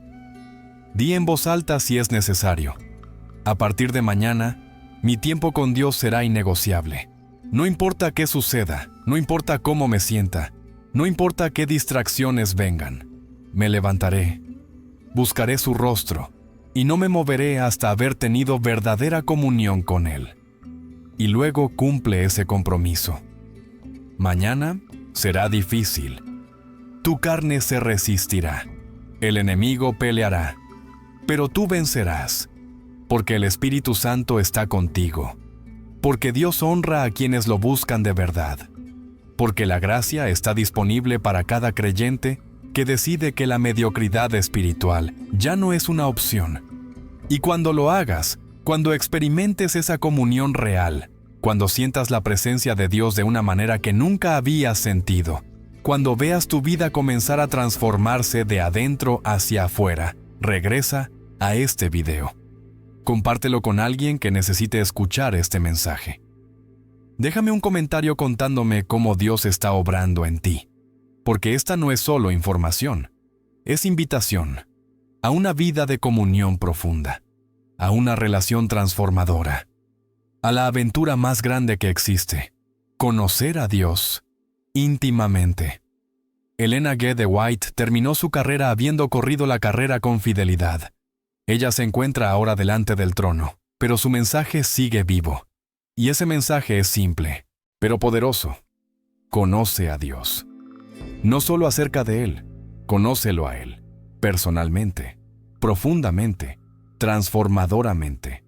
Di en voz alta si es necesario. A partir de mañana, mi tiempo con Dios será innegociable. No importa qué suceda, no importa cómo me sienta, no importa qué distracciones vengan. Me levantaré, buscaré su rostro y no me moveré hasta haber tenido verdadera comunión con Él. Y luego cumple ese compromiso. Mañana será difícil. Tu carne se resistirá. El enemigo peleará. Pero tú vencerás, porque el Espíritu Santo está contigo. Porque Dios honra a quienes lo buscan de verdad. Porque la gracia está disponible para cada creyente que decide que la mediocridad espiritual ya no es una opción. Y cuando lo hagas, cuando experimentes esa comunión real, cuando sientas la presencia de Dios de una manera que nunca habías sentido, cuando veas tu vida comenzar a transformarse de adentro hacia afuera, regresa a este video. Compártelo con alguien que necesite escuchar este mensaje. Déjame un comentario contándome cómo Dios está obrando en ti, porque esta no es solo información, es invitación a una vida de comunión profunda, a una relación transformadora, a la aventura más grande que existe, conocer a Dios íntimamente. Elena G. de White terminó su carrera habiendo corrido la carrera con fidelidad. Ella se encuentra ahora delante del trono, pero su mensaje sigue vivo. Y ese mensaje es simple, pero poderoso. Conoce a Dios. No solo acerca de Él, conócelo a Él, personalmente, profundamente, transformadoramente.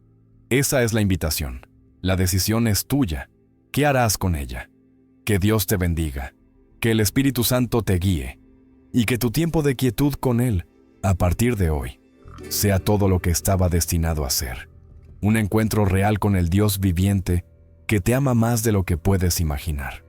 Esa es la invitación. La decisión es tuya. ¿Qué harás con ella? Que Dios te bendiga, que el Espíritu Santo te guíe, y que tu tiempo de quietud con Él, a partir de hoy, sea todo lo que estaba destinado a ser. Un encuentro real con el Dios viviente que te ama más de lo que puedes imaginar.